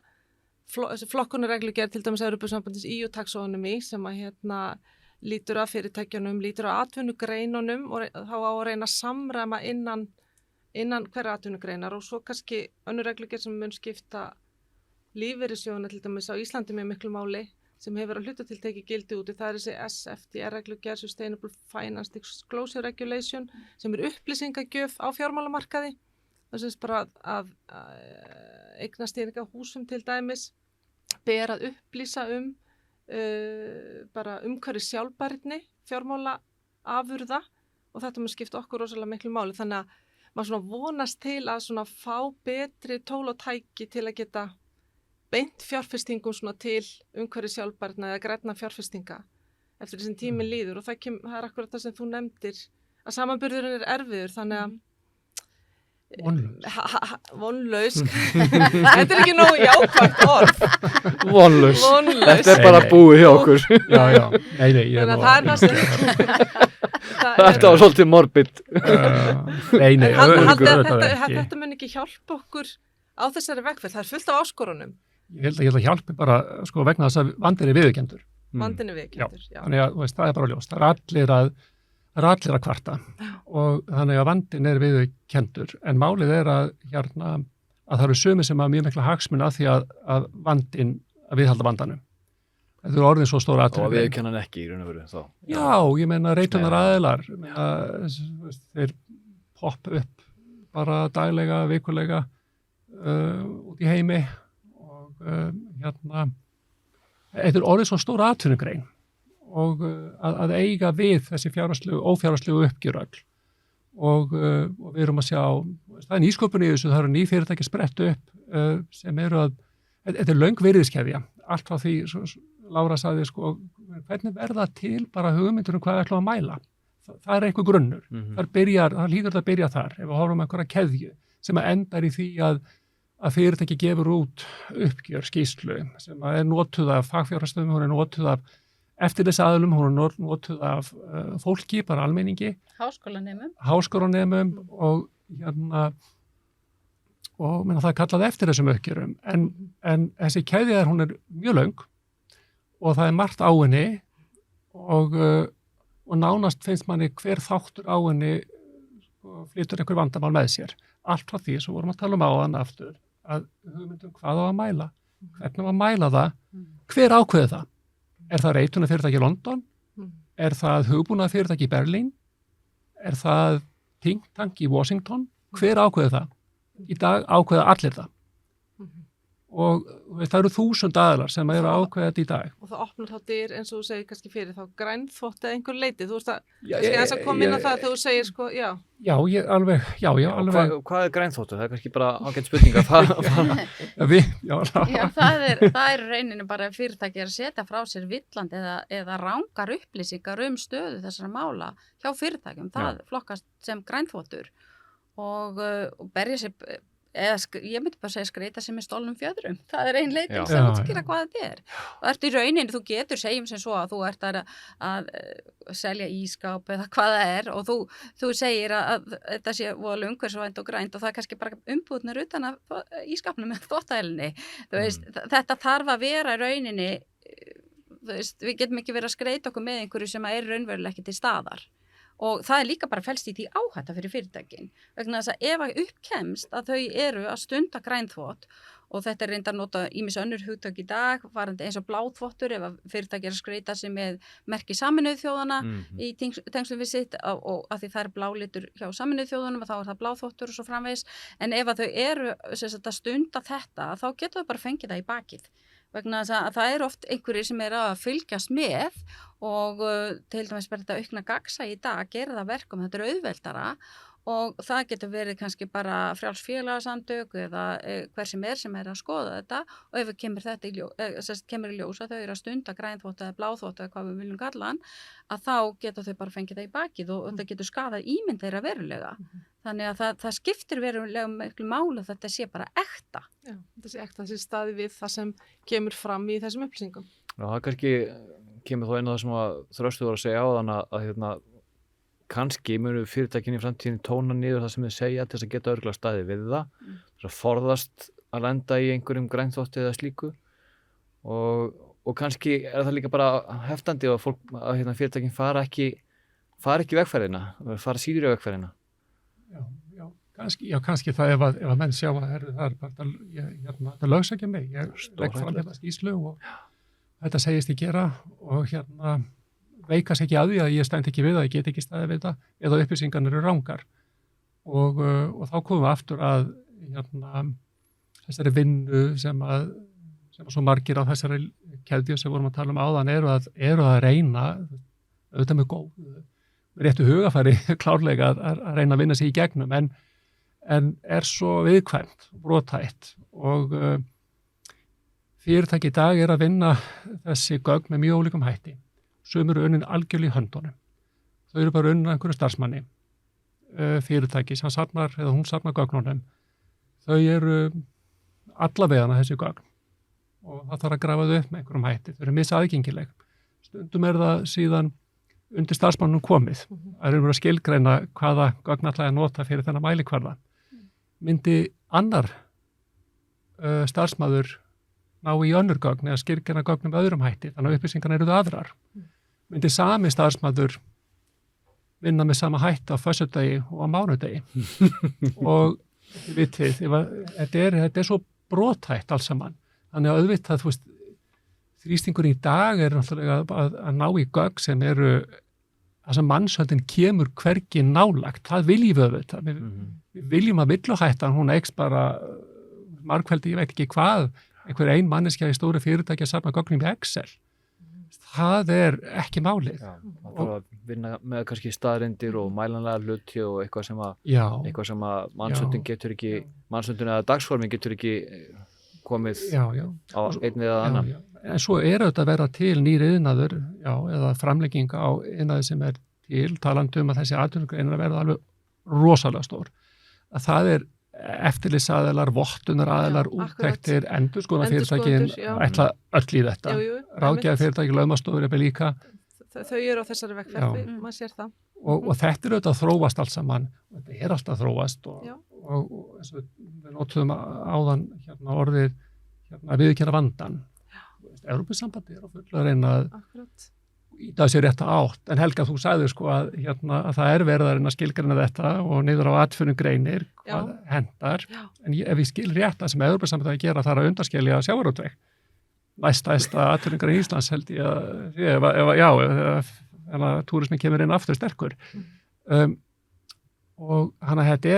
flokkunarreglugerð til dæmis Evrópusambandins EU taxonomy sem að lítur að fyrirtækjunum, lítur að atvinnugreinunum og þá á að reyna að samræma innan hverja atvinnugreinar og svo kannski önnur reglugerð sem mun skipta lífeyrissjóðina til dæmis á Íslandi með miklu máli sem hefur að hluta til tekið gildi úti. Það þessi SFDR-reglugerð, Sustainable Finance Disclosure Regulation, sem upplýsingagjöf á fjármálamarkaði. Það sem bara að eignastýringa húsum til dæmis ber að upplýsa bara umhverfis sjálfbærni, fjármála afurða og þetta mun skipta okkur rosalega miklu máli. Þannig að maður svona vonast til að svona fá betri tól og tæki til að geta beint fjárfestingum svona til umhverfis sjálfbærna eða grænna fjárfestinga eftir þessum tíminn líður og það er akkurat það sem þú nefndir að samanburðurinn erfiður þannig að vonlaus þetta ekki nógu jákvæmt orð vonlaus. Þetta bara búið hjá okkur. Nei, þetta var svolítið morbid. Þetta mun ekki hjálpa okkur á þessari vegferð, það fullt af áskorunum. Ég held að hjálpi bara vegna þess að vandinn er viðurkenndur. Vandinn er viðurkenndur, já. Þannig að það er bara ljóst. Það er allir að kvarta og þannig að vandinn er viðurkenndur. En málið er að það eru sumir sem hafa mjög mikla hagsmuni af því að viðhalda vandanum. þetta er orðin svo stóra Og atvinnugrein. við kennan ekki í raun og veru þá. Já, ég meina reitunar aðilar, þeir poppa upp bara daglega, vikulega út í heimi og þetta er orðið svo stóra atvinnugrein og að eiga við þessi ófjárhagslegu uppgjör öll og við erum að sjá, það er nýsköpun í þessu, það eru ný fyrirtæki sprett upp sem eru þetta er löng virðiskeðja, allt frá því, Lára sagði sko, hvernig verða til bara hugmyndur hvað við ætlum að mæla? Það er einhver grunnur, það líður að byrja þar, ef við horfum einhverja keðju sem endar í því að fyrirtæki gefur út uppgjör, skýrslu, sem er notuð af fagfjárhagsstöðum, hún er notuð af eftirlitsaðilum, hún er notuð af fólki, bara almenningi, háskólanemum og það er kallað eftir þessum uppgjörum, en þessi keðja hún er mjög löng og það er margt á henni og nánast finnst manni hver þáttur á henni flytur einhver vandamál með sér. Allt frá því sem vorum að tala um áðan aftur, að hugmyndum hvað á að mæla, hvernig á að mæla það, hver ákveði það? Er það reitunarfyrirtæki í London? Er það hugbúnaðarfyrirtæki í Berlín? Er það think tank í Washington? Hver ákveði það? Í dag ákveða allir það. Og það eru 1000 aðilar sem eru ákveða þetta í dag. Og það opnar þá dyr eins og þú segir kannski fyrir þá grænþvott eða einhver leiti. Þú veist að koma inn á það þegar þú segir sko, já. Já, alveg. Hvað er grænþvottur? Það er kannski bara ágætt spurning að fara. Já, það er reyninu bara fyrirtæki að setja frá sér villandi eða rangar upplýsingar stöðu þessara mála hjá fyrirtækjum. Það flokkast sem grænþvottur og berja sér ég myndi bara segja skreita sem stolnum fjöðrum. Það er ein leið til að útskýra hvað þetta er. Og ertu í rauninni, þú getur segjum sem svo að þú ert að selja ískáp eða hvað það er og þú segir að þetta sé voða umhverfisvænt og grænt og það er kannski bara umbúðnir utan af ískapnum með þvottavélinni. Þú veist, þetta þarf að vera í rauninni, þú veist, við getum ekki verið að skreita okkur með einhverju sem er raunverulega ekki til staðar. Og það er líka bara felst í því áhætta fyrir fyrirtækin vegna þess að ef að uppkemst að þau eru að stunda grænþvott og þetta er reyndar nota ýmis önnur hugtök í dag varandi eins og bláþvottur ef að fyrirtæki er að skreita sig með merki Sameinuðu þjóðanna í tengslum við sitt og að því það er blálitur hjá Sameinuðu þjóðunum og þá er það bláþvottur og svo framvegis en ef að þau eru að stunda þetta þá getur þau bara fengið það í bakið vegna þess að það er oft einhverjir sem er að fylgjast með og til dæmis bara þetta aukna gagnsæi í dag gera það verkum, þetta er auðveldara og það getur verið kannski bara frjáls félagasamtök eða hver sem er að skoða þetta og ef kemur þetta kemur í ljós að þau eru að stunda grænþvott eða bláþvott eða hvað við viljum kalla hann að þá getur þau bara fengið það í bakið og þetta getur skadað ímynd þeirra verulega. Þannig að það skiptir verulega miklu máli að þetta sé bara ekta. Já, þetta sé ekta, þessi staði við það sem kemur fram í þessum upplýsingum. Já, það kannski kemur þá inn á það sem að Þröstur var að segja áðan að kannski munu fyrirtækin í framtíðinni tóna niður það sem þau segja til þess að geta örugglega staðið við það, þess að forðast að lenda í einhverjum grænþvotti eða slíku og kannski er það líka bara heftandi að fyrirtækin fara ekki vegferðina, fara síður í vegferðina. Kannski það ef að menn sjá að það lögsækja mig, ég legg fram þetta skýrslu og þetta segist ég gera og veikast ekki að því að ég stend ekki við það, ég get ekki staðið við það eða upplýsingarnir eru rangar og þá komum við aftur að þessari vinnu sem að svo margir á þessari keðju sem vorum að tala um áðan eru að reyna auðvitað með réttu hugafæri klárlega að reyna að vinna sig í gegnum en er svo viðkvæmt, brotætt og fyrirtæki í dag er að vinna þessi gögn með mjög ólíkum hætti. Sum eru unnin algjörlega í höndunum. Þau eru bara unnin einhverju starfsmanni, fyrirtæki sem safnar eða hún safnar gögnunum. Þau eru allavegana þessi gögn og það þarf að grafa þau upp með einhverjum hætti. Þau eru misaðgengileg. Stundum er það síðan undir starfsmannum komið. Það eru verið að skilgreina hvaða gögn ætlaði að nota fyrir þennan mælikvarða. Myndi annar starfsmaður ná í önnur gögn eða skilgreina gögnum með öðrum hætti, þannig að upplýsingarna eru aðrar. Myndi sami starfsmaður vinna með sama hætti á föstudegi og á mánudegi. Og vitið, þetta er svo brothætt alls saman. Þannig að auðvitað, þrýstingur í dag náttúrulega að ná í gögn sem eru það sem mannshöndin kemur hvergi nálagt, það viljum við auðvitað. Við viljum að villuhættan, hún eykst bara margfeldi, ég veit ekki hvað, einhver ein manneskja í stóru fyrirtæki að safna gögnum í Excel. Það ekki málið. Já, það þarf að vinna með kannski staðreyndir og mælanlega hluti og eitthvað sem að mannshöndin getur ekki, mannshöndin eða dagsformin getur ekki komið á einn við að annan. En svo auðvitað að vera til nýr iðnaður, eða framlenging á iðnaði sem til, talandi að þessi atvinnugrein að verða alveg rosalega stór. Að það eftirlitsaðilar, vottunaraðilar, úttektir, endurskoðunarfyrirtækin ætla öll í þetta. Ráðgjafafyrirtæki, lögmannsstofur líka. Þau eru á þessari vegferð, maður sér það. Og þetta auðvitað að þróast allt saman. Þetta alltaf að þróast og eins og við notuðum áðan orðið að viðurkenna vandann. Evrópusambandið á fullu að reyna að íta sér rétta átt. En Helga, þú sagði að það verið að reyna að skilgreina þetta og niður á atvinnugreinir, hvað hendar. En ef ég skil rétt að sem Evrópusambandið að gera þar að undanskilja sjávarútveg. Næstæsta atvinnugrein Íslands held ég ef túrismin kemur inn aftur sterkur. Og þannig að þetta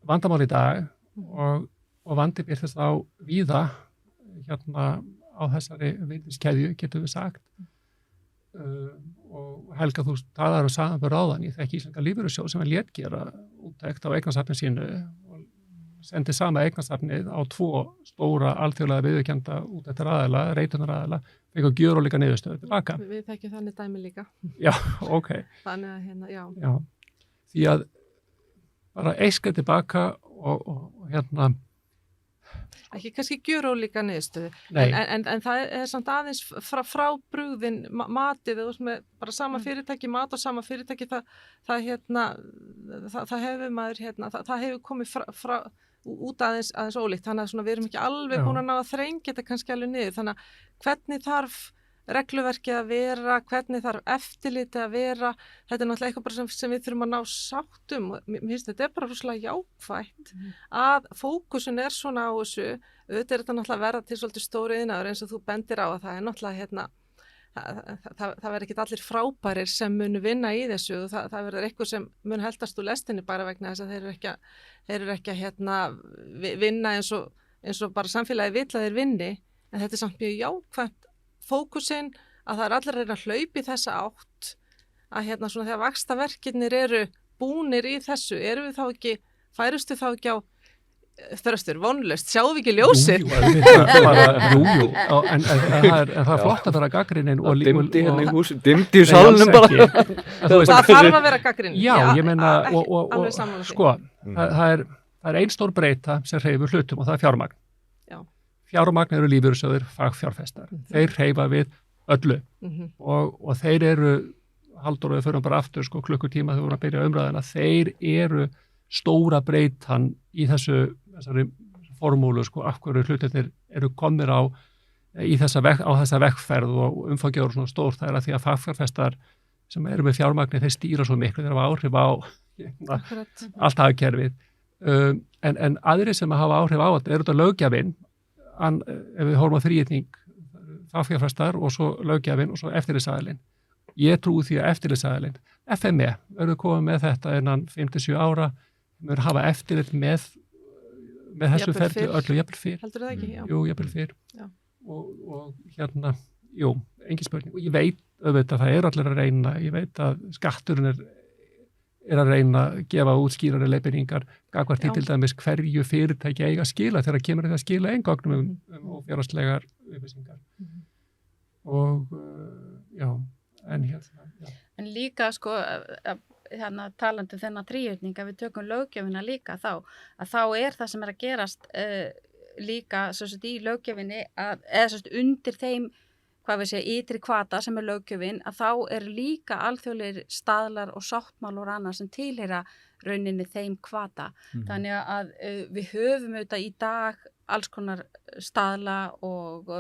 vandamál í dag og vandi birtist á víða á þessari virðiskeðju, getum við sagt. Og Helga, þú talar samanburð áðan, ég þekki Íslenska lífeyrissjóð sem lét gera úttekt á eignasafni sínu og sendi sama eignasafnið á 2 stóra alþjóðlega viðurkennda úttektaraðila, reitunaraðila, fekk gjörólíka niðurstöðu tilbaka. Við þekkjum þannig dæmi líka. Já, ok. Þannig að Já. Því að bara eiska tilbaka og ekki kannski gjörólíka niðurstöðu, en það samt aðeins frá brugðin matið, bara sama fyrirtæki, mat og sama fyrirtæki, það hefur maður, það hefur komið frá út aðeins ólíkt, þannig að við erum ekki alveg búin að ná að þrengja þetta kannski alveg niður, þannig að hvernig þarf regluverkið að vera, hvernig þarf eftirlitið að vera, þetta náttúrulega eitthvað bara sem við þurfum að ná sáttum og mér finnst þetta bara rosalega jákvætt að fókusun svona á þessu, auðvitað þetta náttúrulega að vera til svolítið stóri iðnaður eins og þú bendir á að það náttúrulega það verður ekki allir frábærir sem munu vinna í þessu og það verður eitthvað sem mun heldast úr lestinni bara vegna þess að þeir eru ekki að vinna eins og bara samfélagi vill að þeir vinni, en þetta samt mjög jákvætt fókusinn að það allir að reyna að hlaupa í þessa átt að svona þegar vaxtaverkirnir eru búnir í þessu, færustu þá ekki á Þröstur, vonlaust, sjáum við ekki ljósið? Jú, en það er flott að vera gagnrýnin og dimdi í salnum bara. Það þarf að vera gagnrýnin. Já, ég meina, og sko, það er ein stór breyta sem hreyfur hlutum og það er fjármagn. Fjármagn eru lífeyrissjóðir, fagfjárfestar. Þeir hreyfa við öllu og þeir eru, Halldór, við förum bara aftur klukkutíma þegar við vorum að byrja umræðina, þeir eru stóra breytan í þessari formúlu, af hverju hlutirnir eru komnir á þessa vegferð og umfangið svona stór, það að því að fagfjárfestar sem eru með fjármagni, þeir stýra svo miklu, þeir hafa áhrif á allt hagkerfið. En aðrir sem hafa áhrif á þetta eru þetta löggjafinn, ef við horfum á þríhyrning, fagfjárfestar og svo löggjafinn og svo eftirlitsaðilinn. Ég trúi því að eftirlitsaðilinn, FME, verður komið með þetta innan 5-7 ára, við hafa eftirlit með þessu ferli öllu, jafnvel fyrr. Heldur það ekki? Já. Jú, jafnvel fyrr. Og jú, engin spurning. Og ég veit auðvitað það allir að reyna, ég veit að skatturinn er að reyna að gefa út skýrari leiðbeiningar, gagnvart til dæmis hverju fyrirtæki eiga að skila þegar kemur þetta að skila eingögnum og fjárhagslegar upplýsingar. Og En líka talandi þennan þríhyrning, að við tökum löggjöfina líka þá er það sem er að gerast líka í löggjöfinni eða undir þeim ytri hvata sem er löggjöfin, að þá er líka alþjóðlegir staðlar og sáttmálur og annað sem tilheyra rauninni þeim hvata. Þannig að við höfum auðvitað í dag alls konar staðla og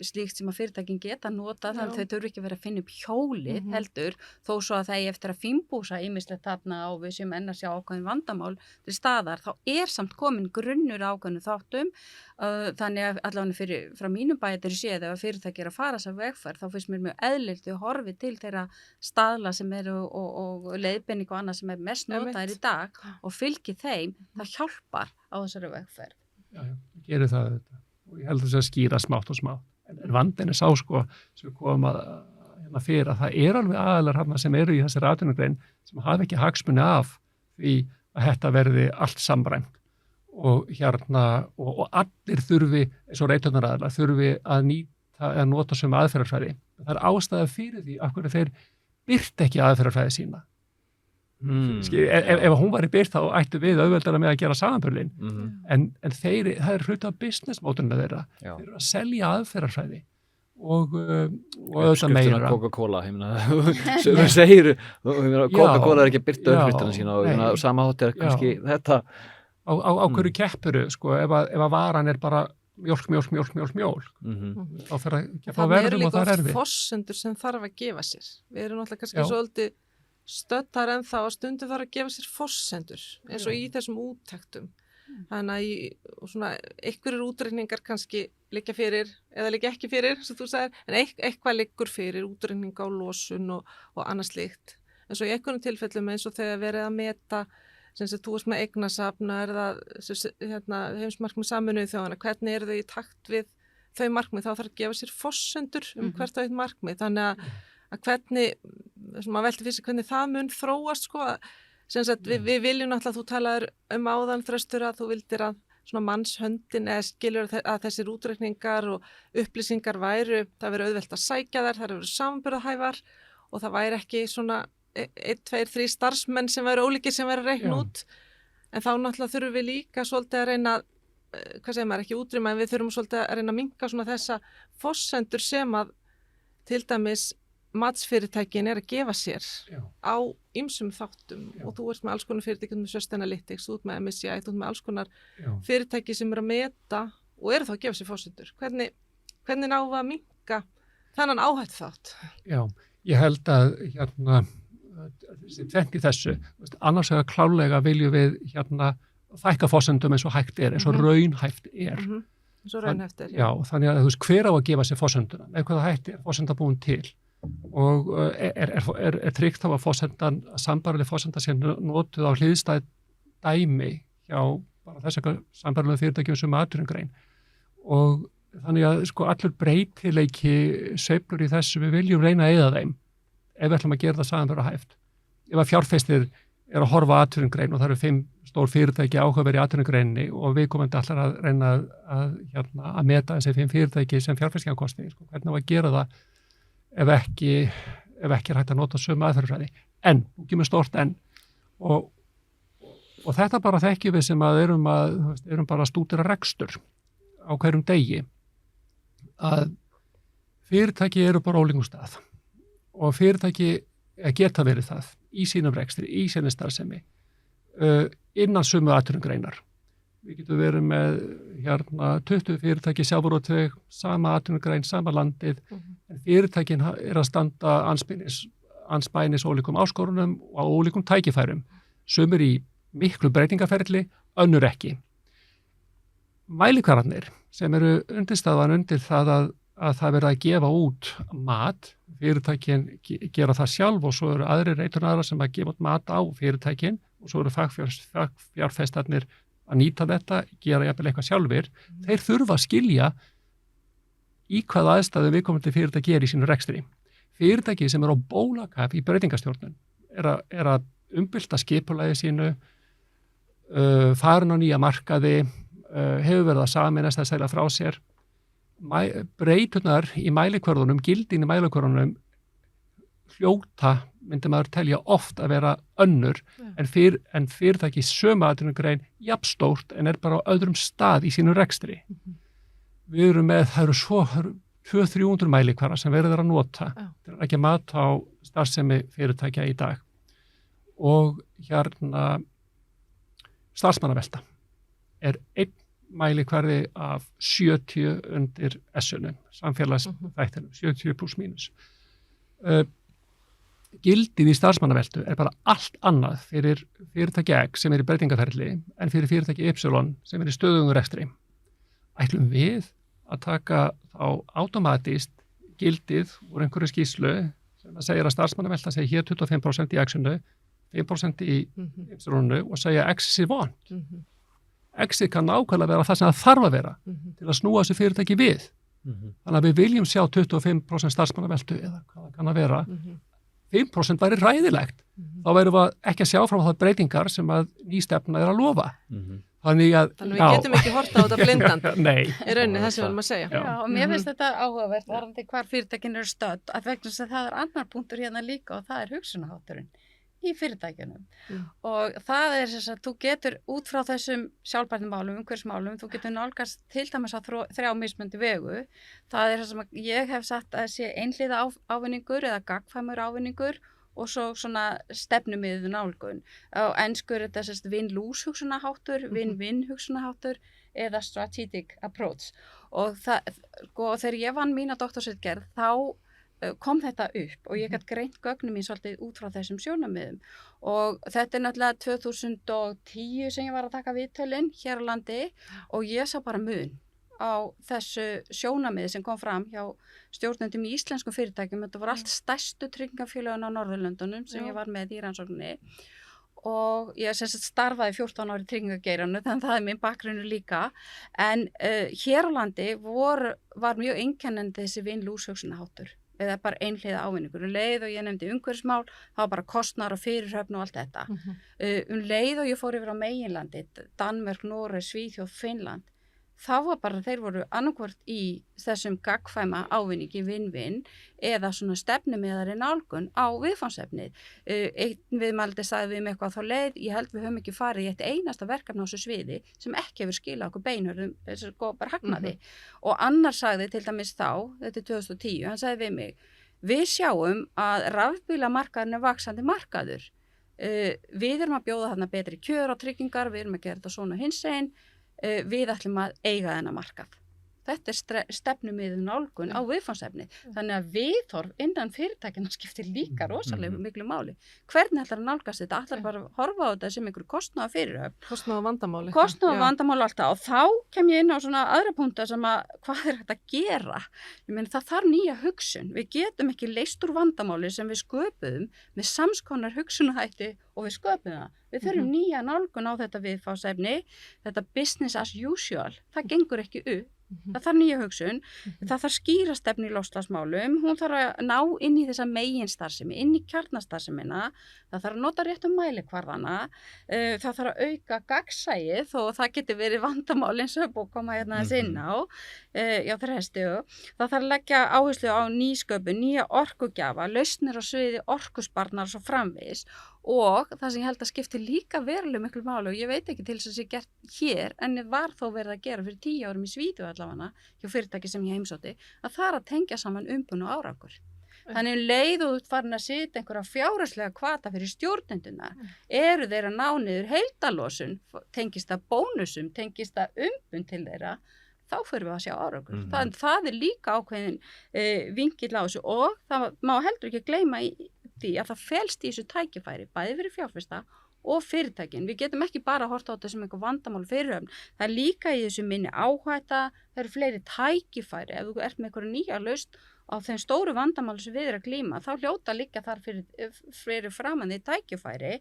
slíkt sem að fyrirtækin geta nota, þannig að Já. þau þurfi ekki að vera að finna upp hjólið heldur, þó svo að það eigi eftir að fínbúsa ýmislegt þarna á við sem enn að sjá ákveðin vandamál til staðar, þá samt komin grunnur ákveðinu þáttum, þannig að allavega frá mínum bæjar séð ef að fyrirtæki að fara þessa vegferð, þá finnst mér mjög eðlilt að horfi til þeirra staðla sem eru og leiðbeining og annað sem er mest notaðir í dag og fylgi þeim, það hjálpar á þessari vegferð. Já, gerir það þetta. Og ég held að það sé að skýra smátt og smátt. En vandinn sá sko, sem við komum að hérna fyrir, að það alveg aðalar hérna sem eru í þessari atvinnugrein sem hafa ekki hagsmuni af því að þetta verði allt samræmt og hérna, og allir þurfi, eins og reitunaraðilar, þurfi að nota sömu aðferðarfræði. Það ástæða fyrir því af hverju þeir birta ekki aðferðarfræði sína. Ef hún var í byrt þá ættu við auðveldara með að gera samanburðin en það hluti af business mótunum þeirra. Þeir eru að selja aðferðarfræði og auðvitað meira. Coca-Cola, sem við segir Coca-Cola ekki að byrta uppskriftina sína og sama hátt kannski þetta á hverju keppuru, sko, ef að varan bara mjólk þá fer að verðum og það er erfið. Forsendur sem þarf að gefa sér. Við erum náttúrulega kannski svolítið stöttar en þá að stundum þarf að gefa sér forsendur eins og í þessum úttektum. Þannig að einhverjir útreikningar kannski liggja fyrir eða liggja ekki fyrir, sem þú sagðir, en eitthvað liggur fyrir útreikning á losun og annað slíkt. En svo í einhverjum tilfellum eins og þegar verið að meta, sem þú veist með eignasafn, heimsmarkmið Sameinuðu þjóðanna, hvernig eru þau í takt við þau markmið, þá þarf að gefa sér forsendur hvert og eitt markmið. Þannig að hvernig, maður velti fyrir sig hvernig það mun þróast, sko, við viljum náttúrulega, þú talaður áðan Þröstur að þú vildir að svona mannshöndin eða skilur að þessir útreikningar og upplýsingar væru, það veri auðvelt að sækja þær, það eru samanburðarhæfar og það væri ekki svona 1, 2, 3 starfsmenn sem væri ólíkir sem væri reikn út, en þá náttúrulega þurfum við líka svolítið að reyna, hvað segir maður, ekki útrýma, en við þurfum svolítið að reyna að minnka svona þessa forsendur sem að til dæmis matsfyrirtækin að gefa sér á ýmsum þáttum og þú ert með alls konar fyrirtæki með Sustainalytics, þú ert með MSCI, þú ert með alls konar fyrirtæki sem eru að meta og eru þá að gefa sér forsendur. Hvernig náum við að minnka þennan áhættu þátt? Já, ég held að tvennt í þessu, annars vegar klárlega viljum við þækka forsendum eins og hægt eins og raunhæft Svo raunhæft Já, þannig að hver á að gefa sér forsenduna, með hvaða hætti forsenda búin til og tryggt þá að sambærileg forsenda sé notuð á hliðstæð dæmi hjá bara þess sambærilega fyrirtækjum sem atvinnugrein og þannig að allur breytileiki sveiflur í þessu, við viljum reyna að eyða þeim ef við ætlum að gera það samanburðarhæft. Ef að fjárfestir að horfa atvinnugrein og það eru 5 stór fyrirtæki áhugaverð í atvinnugreininni og viðkomandi allar að reyna að meta þessi 5 fyrirtæki sem fjárfestingarkosti, hvernig á að gera það ef ekki er hægt að nota sömu aðferðarfræði. En, nú kemur stórt en og þetta bara þekkjum við sem að erum bara að stúdera rekstur á hverjum degi að fyrirtæki eru bara ólíkum stað og fyrirtæki geta verið það í sínum rekstri, í sinni starfsemi innan sömu atvinnugreinar. Við getum verið með 20 fyrirtæki sjávarútveg, sama atvinnugrein, sama landið, en fyrirtækin að standa andspænis ólíkum áskorunum og á ólíkum tækifærum. Sumir í miklu breytingaferli, önnur ekki. Mælikvarðarnir sem eru undirstaðan undir það að það verða að gefa út mat, fyrirtækin gera það sjálf og svo eru aðrir reiturnaðar sem að gefa út mat á fyrirtækin og svo eru fagfjárfestarnir að nýta þetta, gera jafnvel eitthvað sjálfir, þeir þurfa að skilja í hvaða aðstæðu viðkomandi fyrirtæki í sínu rekstri. Fyrirtæki sem eru á bólakaf í breytingastjórnun er að umbylta skipulagi sínu, farin á nýja markaði, hefur verið að sameinast að selja frá sér. Breyturnar í mælikvörðunum, gildin í mælikvörðunum hljóta myndi maður telja oft að vera önnur en fyrirtæki sömu atvinnugrein jafnstórt en bara á öðrum stað í sínu rekstri. Við erum með, það eru 200-300 mælikvarða sem verður að nota til að ekki mat á starfsemi fyrirtækja í dag. Og starfsmannavelta er einn mælikvarði af 70 undir S-unum, samfélagsþættinum, 70 pluss mínus. Gildið í starfsmannaveltu bara allt annað fyrir fyrirtæki X sem í breytingaferli en fyrir fyrirtæki Y sem í stöðugum rekstri. Ætlum við að taka þá automatist gildið úr einhverju skýrslu sem að segja að starfsmannavelta segja hér 25% í X-unu, 5% í Y-unu og segja X er vond. X kann nákvæmlega vera það sem það þarf að vera til að snúa þessu fyrirtæki við. Þannig að við viljum sjá 25% starfsmannaveltu eða hvað það kann að vera. 5% væri ræðilegt. Þá værum við ekki að sjá frá það breytingar sem að ný stefna að lofa. Þannig við getum ekki horft á þetta blindandi. Nei. Í rauninni það sem við erum að segja. Já, og mér finnst þetta áhugavert varðandi hvar fyrirtækin eru stödd, að vegna þess að það annar punktur hérna líka og það hugsunarhátturinn í fyrirtækjunum. Og það þess að þú getur út frá þessum sjálfbærnimálum, umhverfismálum, þú getur nálgast til dæmis á 3 mismunandi vegu. Það það sem ég hef sagt að sé einhliða ávinningur eða gagnkvæmur ávinningur og svo svona stefnumiðuð nálgun. Á ensku þetta win-lose hugsunarháttur, win-win hugsunarháttur eða strategic approach. Og þegar ég vann mína doktorsritgerð þá kom þetta upp og ég gæti greint gögnum mín svolítið út frá þessum sjónarmiðum og þetta náttúrulega 2010 sem ég var að taka viðtölin hér á landi og ég sá bara mun á þessu sjónarmiði sem kom fram hjá stjórnendum í íslenskum fyrirtækjum. Þetta voru allt stærstu tryggingafélögin á Norðurlöndunum sem ég var með í rannsókninni og ég starfaði 14 ári í tryggingageiranum þannig að það minn bakgrunnu líka en hér á landi var mjög einkennandi þessi win-lose hugsunarháttur eða bara einhliða ávinningur. Leið og ég nefndi umhverfismál, það var bara kostnaður og fyrirhöfn og allt þetta. Leið og ég fór yfir á meginlandi, Danmörk, Noreg, Svíþjóð, Finnland, þá var bara þeir voru annarkvort í þessum gagnkvæma ávinningi win-win eða svona stefnumiðari nálgun á viðfangsefnið. Einn viðmælandi sagði við mig eitthvað þá leið, ég held við höfum ekki farið í eitt einasta verkefni á þessu sviði sem ekki hefur skilað okkur beinhörðum, þessu bara hagnaði. Og annar sagði til dæmis þá, þetta 2010, hann sagði við mig, við sjáum að rafbílamarkaðurinn vaxandi markaður. Við erum að bjóða þarna betri kjör á tryggingar, við erum að gera þetta svona hinsegin, við ætlum að eiga þennan markað. Þetta stefnumiðuð nálgun á viðfangsefni. Þannig að viðhorf innan fyrirtækina skiptir líka rosalega miklu máli. Hvernig ætlar að nálgast þetta? Ætlar bara að horfa á þetta sem einhverju kostnað og fyrirhöfn. Kostnað og vandamáli. Kostnað og vandamáli alltaf. Og þá kem ég inn á svona aðra punkta sem að hvað hægt að gera? Ég meina það þarf nýja hugsun. Við getum ekki leyst úr vandamáli sem við sköpuðum með samskonar hugsunahætti og við sköpum það. Við þurfum nýja nálgun á þetta viðfangsefni, þetta business as usual. Það gengur ekki upp. Það þarf nýja hugsun, það þarf skýra stefnu í loftslagsmálum, hún þarf að ná inn í þessa meginstarfsemi, inn í kjarnastarfsemina, það þarf að nota réttum mælikvarðana, það þarf að auka gagnsæið og það getur verið vandamál eins og búið að koma hérna þess inn á, það þarf að leggja áherslu á nýsköpun, nýja orkugjafa, lausnir á sviði orkusparnar og svo framvegis og það sem ég held að skipti líka verulega miklu máli og ég veit ekki til þess að það sé gert hér en var þó verið að gera fyrir 10 árum í Svíþjóð allavega hjá fyrirtæki sem ég heimsótti að það er að tengja saman umbun og árangur. Þannig leið og farin að setja einhverja fjárhagslega hvata fyrir stjórnenduna eru þeir að ná niður heildarlosun, tengist það bónusum, tengist það umbun til þeirra þá fyrir við að sjá árangur. Það líka ákveðin vinkill á þessu og það má heldur ekki gleyma í því að það felst í þessu tækifæri, bæði fyrir fjárfesta og fyrirtækin. Við getum ekki bara að horta á þetta sem einhver vandamál fyrirhöfn. Það er líka í þessu minni áhætta, það eru fleiri tækifæri. Ef þú ert með einhverja nýja lausn á þeim stóru vandamáli sem við erum að glíma, þá hljóta líka þar fyrir framan því tækifæri,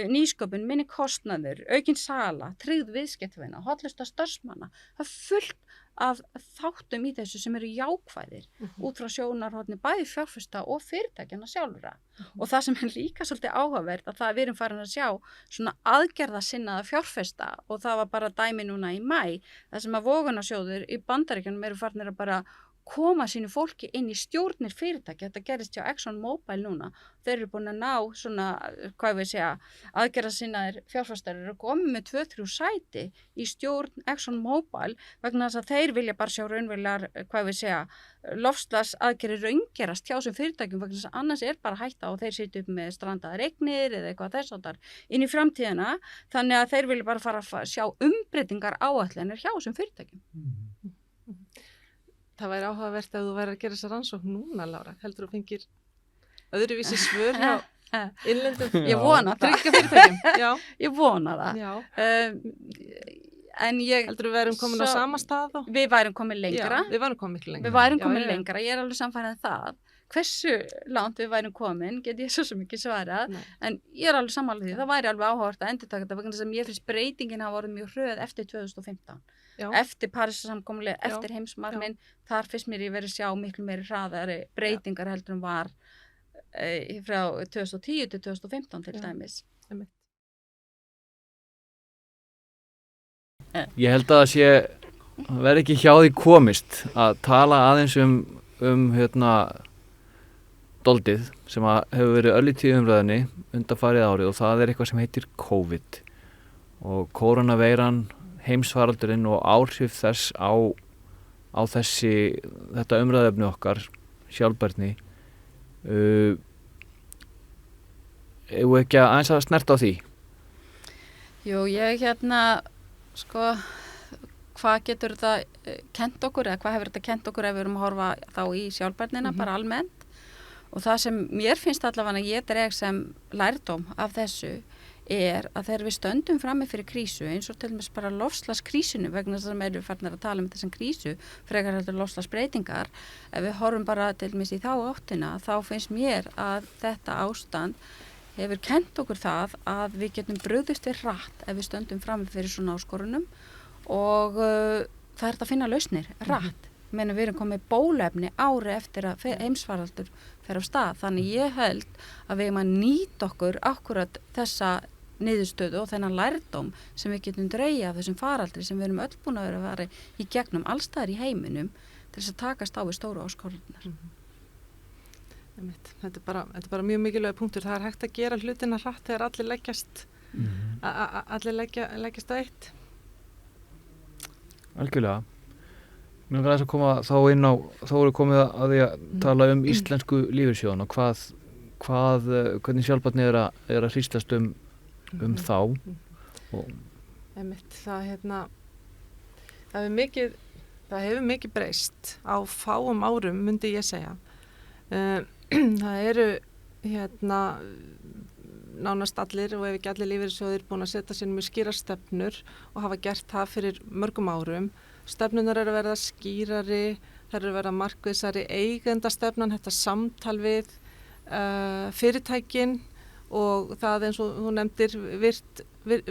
nýsköpun, minni kostnaður, aukin sala, tryggð viðskiptavina, hollusta starfsmanna. Það er fullt af þáttum í þessu sem eru jákvæðir út frá sjónarhorni bæði fjárfesta og fyrirtækjana sjálfra. Og það sem er líka svolítið áhugavert að það við erum farin að sjá svona aðgerðasinnaða fjárfesta og það var bara dæmi núna í maí, það sem að vogunarsjóðir í Bandaríkjunum eru farin að bara koma sínu fólki inn í stjórnir fyrirtæki. Þetta gerist hjá ExxonMobil núna. Þeir eru búin að ná svona, hvað við segja, aðgerðasinnaðir fjárfestar eru komið með 2-3 sæti í stjórn ExxonMobil vegna þess að þeir vilja bara sjá raunverulegar, hvað við segja, loftslagsaðgerðir raungerast hjá þessum fyrirtækjum vegna þess að annars bara hætta og þeir sitja upp með strandaðar eignir eða eitthvað þess áttar inn í framtíðina. Þannig að þeir vilja bara fara að sjá umbreytingar áætlanir hjá þessum fyrirtækjum. Það væri áhugavert að þú væri að gera þessa rannsókn núna, Lára. Heldur þú fengir öðruvísi svör hjá innlendum Ég vona það. tryggingafyrirtækjum? Já. Ég vona það. Já. En ég... Heldur við værum komin á sama stað þá? Við værum komin lengra. Já, við værum komin miklu lengra. Við værum komin lengra. Ég alveg samfærið það. Hversu langt við værum komin, get ég svo sem ekki svarað, en ég alveg sammála því. Það væri alveg áhugavert að endurtaka þetta vegna þess að mér finnst breytingin hafa orðið mjög hröð eftir 2015. Já. Eftir Parísarsamkomulagið, eftir heimsmarkmið, þar finnst mér ég verið sjá miklu meiri hraðari breytingar heldur en var frá 2010 til 2015 til dæmis. Ég held að það verði ekki hjá því komist að tala aðeins um doldið sem hefur verið örlítið í umræðunni undanfarið árið og það eitthvað sem heitir COVID og koronaveiran, heimsfaraldurinn og áhrif þess á þetta umræðefni okkar, sjálfbærni. Eigum við ekki aðeins að snerta á því? Jú, ég sko, hvað getur þetta kennt okkur eða hvað hefur þetta kennt okkur ef við erum að horfa þá í sjálfbærnina bara almennt? Og það sem mér finnst allavega að ég dreg sem lærdóm af þessu að þegar við stöndum frammi fyrir krísu eins og til dæmis bara loftslagskrísinu vegna þess að við erum farnir að tala um þessum krísu frekar heldur loftslagsbreytingar, ef við horfum bara til dæmis í þá áttina þá finnst mér að þetta ástand hefur kennt okkur það að við getum brugðist við hratt ef við stöndum frammi fyrir svona áskorunum og það að finna lausnir hratt. Við erum komið bólefni ári eftir að heimsfaraldur fer á stað, þannig ég held að við erum að nýta okkur akkurat þessa niðurstöðu og þennan lærdóm sem við getum dreigja af þessum faraldri sem við erum öll búin að vera í gegnum allstaðar í heiminum til þess að takast á við stóru áskoranirnar. Þetta er bara mjög mikilvæg punktur. Það er hægt að gera hlutina hratt þegar allir leggjast leggjast á eitt. Algjörlega. Mér finnst að koma þá inn á, þá erum við komið að því að tala um íslensku lífeyrissjóðana og hvernig sjálfbærni er að hristast þá. Það hefur mikið breyst á fáum árum, myndi ég segja. Það eru nánast allir og ef ekki allir lífeyrissjóðir búin að setja sér mjög skýrar stefnur og hafa gert það fyrir mörgum árum. Stefnunar eru að verða skýrari, þær eru að verða markvissari, eigendastefnan, þetta samtal við fyrirtækin og það eins og þú nefndir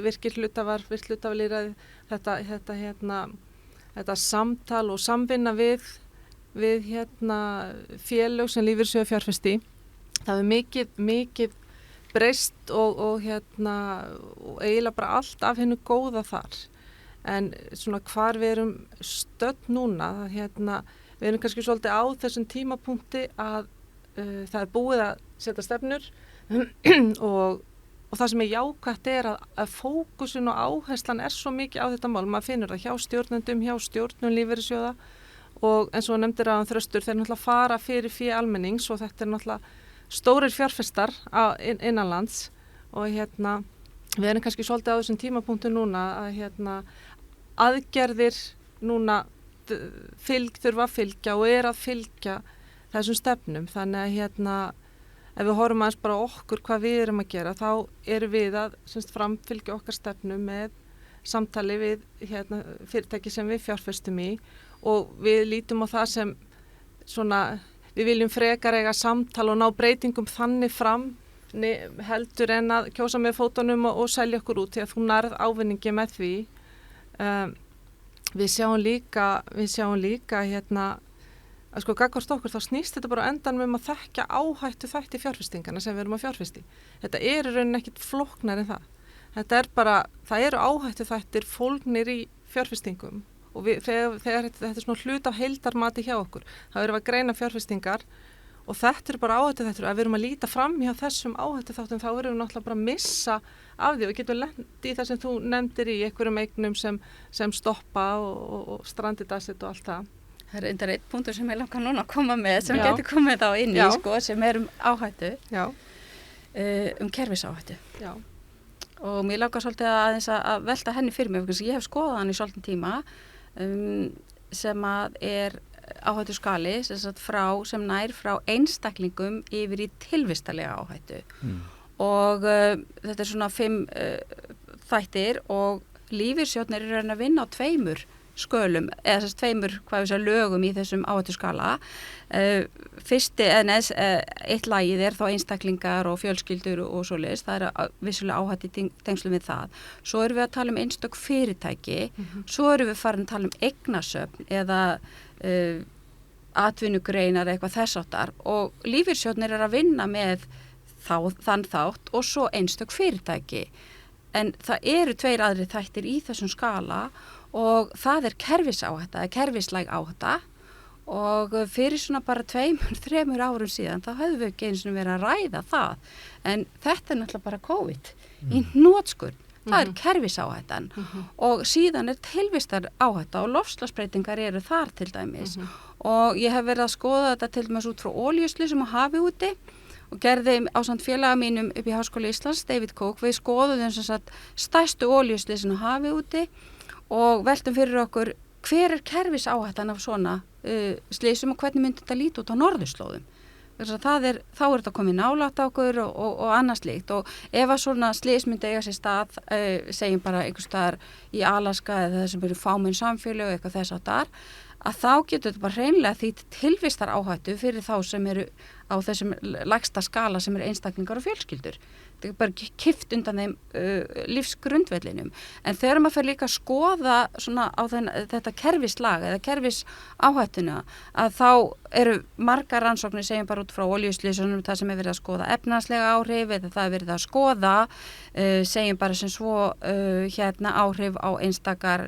virkir hlutafalýraði, þetta samtal og samvinna við félög sem lífeyrissjóðir fjárfesti. Það er mikið breyst og eiginlega bara allt af hennu góða þar. En svona hvar við erum stödd núna, við erum kannski svolítið á þessum tímapunkti að það er búið að setja stefnur og það sem er jákvætt að fókusin og áherslan er svo mikið á þetta mál. Maður finnur það hjá stjórnendum, hjá stjórnum lífeyrissjóða og eins og nefndir að Þröstur, þeir náttúrulega fara fyrir fé almennings og þetta er náttúrulega stórir fjárfestar innanlands og við erum kannski svolítið á þessum tímapunktu núna að aðgerðir núna þurfa að fylgja og að fylgja þessum stefnum. Þannig að ef við horfum aðeins bara okkur hvað við erum að gera þá erum við að framfylgja okkar stefnu með samtali við fyrirtæki sem við fjárfestum í og við lítum á það sem við viljum frekar eiga samtal og ná breytingum þannig fram heldur en að kjósa með fótunum og selja okkur út því að þú nærð ávinningi með því. Við sjáum líka að gagnvart okkur þá snýst þetta bara á endanum að þekkja áhættu þætti fjárfestingana sem við erum að fjárfesti. Þetta er í rauninni ekkit flóknar en það. Það eru áhættu þættir fólgnir í fjárfestingum og þegar þetta svona hlut af heildarmati hjá okkur, þá erum við að greina fjárfestingar og þetta bara áhættuþættir, ef við erum að líta fram hjá þessum áhættuþáttum þá erum við náttúrulega bara að missa af því og við getum lent í það sem þú nefndir í einhverjum eignum sem stoppa og stranded asset og allt það. Það er einn punktur sem ég langar núna að koma með sem getur komið þá inn í sko, sem áhættu, kerfisáhættu. Já. Og mér langar svolítið aðeins að velta henni fyrir mig, because ég hef skoðað hann í svolítið tíma sem að áhættu skali sem nær frá einstaklingum yfir í tilvistalega áhættu. Og þetta svona 5 þættir og lífeyrissjóðnir eru að vinna á 2 skölum, eða þess 2 lögum í þessum áhættu skala. Fyrsti, eitt lagið þá einstaklingar og fjölskyldur og svoleiðis, það vissulega áhættu í tengslum við það. Svo erum við að tala um einstök fyrirtæki, svo erum við farin að tala um eignasöfn eða atvinnugreinar eitthvað þess áttar og lífeyrissjóðnir að vinna með þann þátt og svo einstök fyrirtæki. En það eru 2 aðrir þættir í þessum skala og það kerfisáhætta, kerfislæg áhætta og fyrir svona bara 2-3 árum síðan þá höfum við ekki eins og verið að ræða það. En þetta náttúrulega bara COVID í hnotskurn. Það kerfisáhættan og síðan tilvistar áhætta og loftslagsbreytingar eru þar til dæmis. Og ég hef verið að skoða þetta til dæmis út frá olíuslysum á hafi úti og gerði ásamt félaga mínum upp í Háskóla Íslands, David Cook, við skoðuðum stærstu olíuslysin á hafi úti og veltum fyrir okkur hver kerfisáhættan af svona slysum og hvernig myndi þetta líta út á norðurslóðum. Þá er þetta komið nálægt okkur og annað slíkt og ef að svona slys myndi eiga sér stað, segjum bara einhvers staðar í Alaska eða það sem eru fámenn samfélög og eitthvað þess áttar, að þá getur þetta bara hreinlega því tilvistar áhættu fyrir þá sem eru á þessum lægsta skala sem eru einstaklingar og fjölskyldur. Þetta er bara kippt undan þeim lífsgrundvellinum. En þegar maður fer líka að skoða svona á þetta kerfislag eða kerfisáhættuna að þá eru margar rannsóknir segjum bara út frá olíuslysunum það sem er verið að skoða efnahagslega áhrif eða það er verið að skoða segjum bara sem svo áhrif á einstakar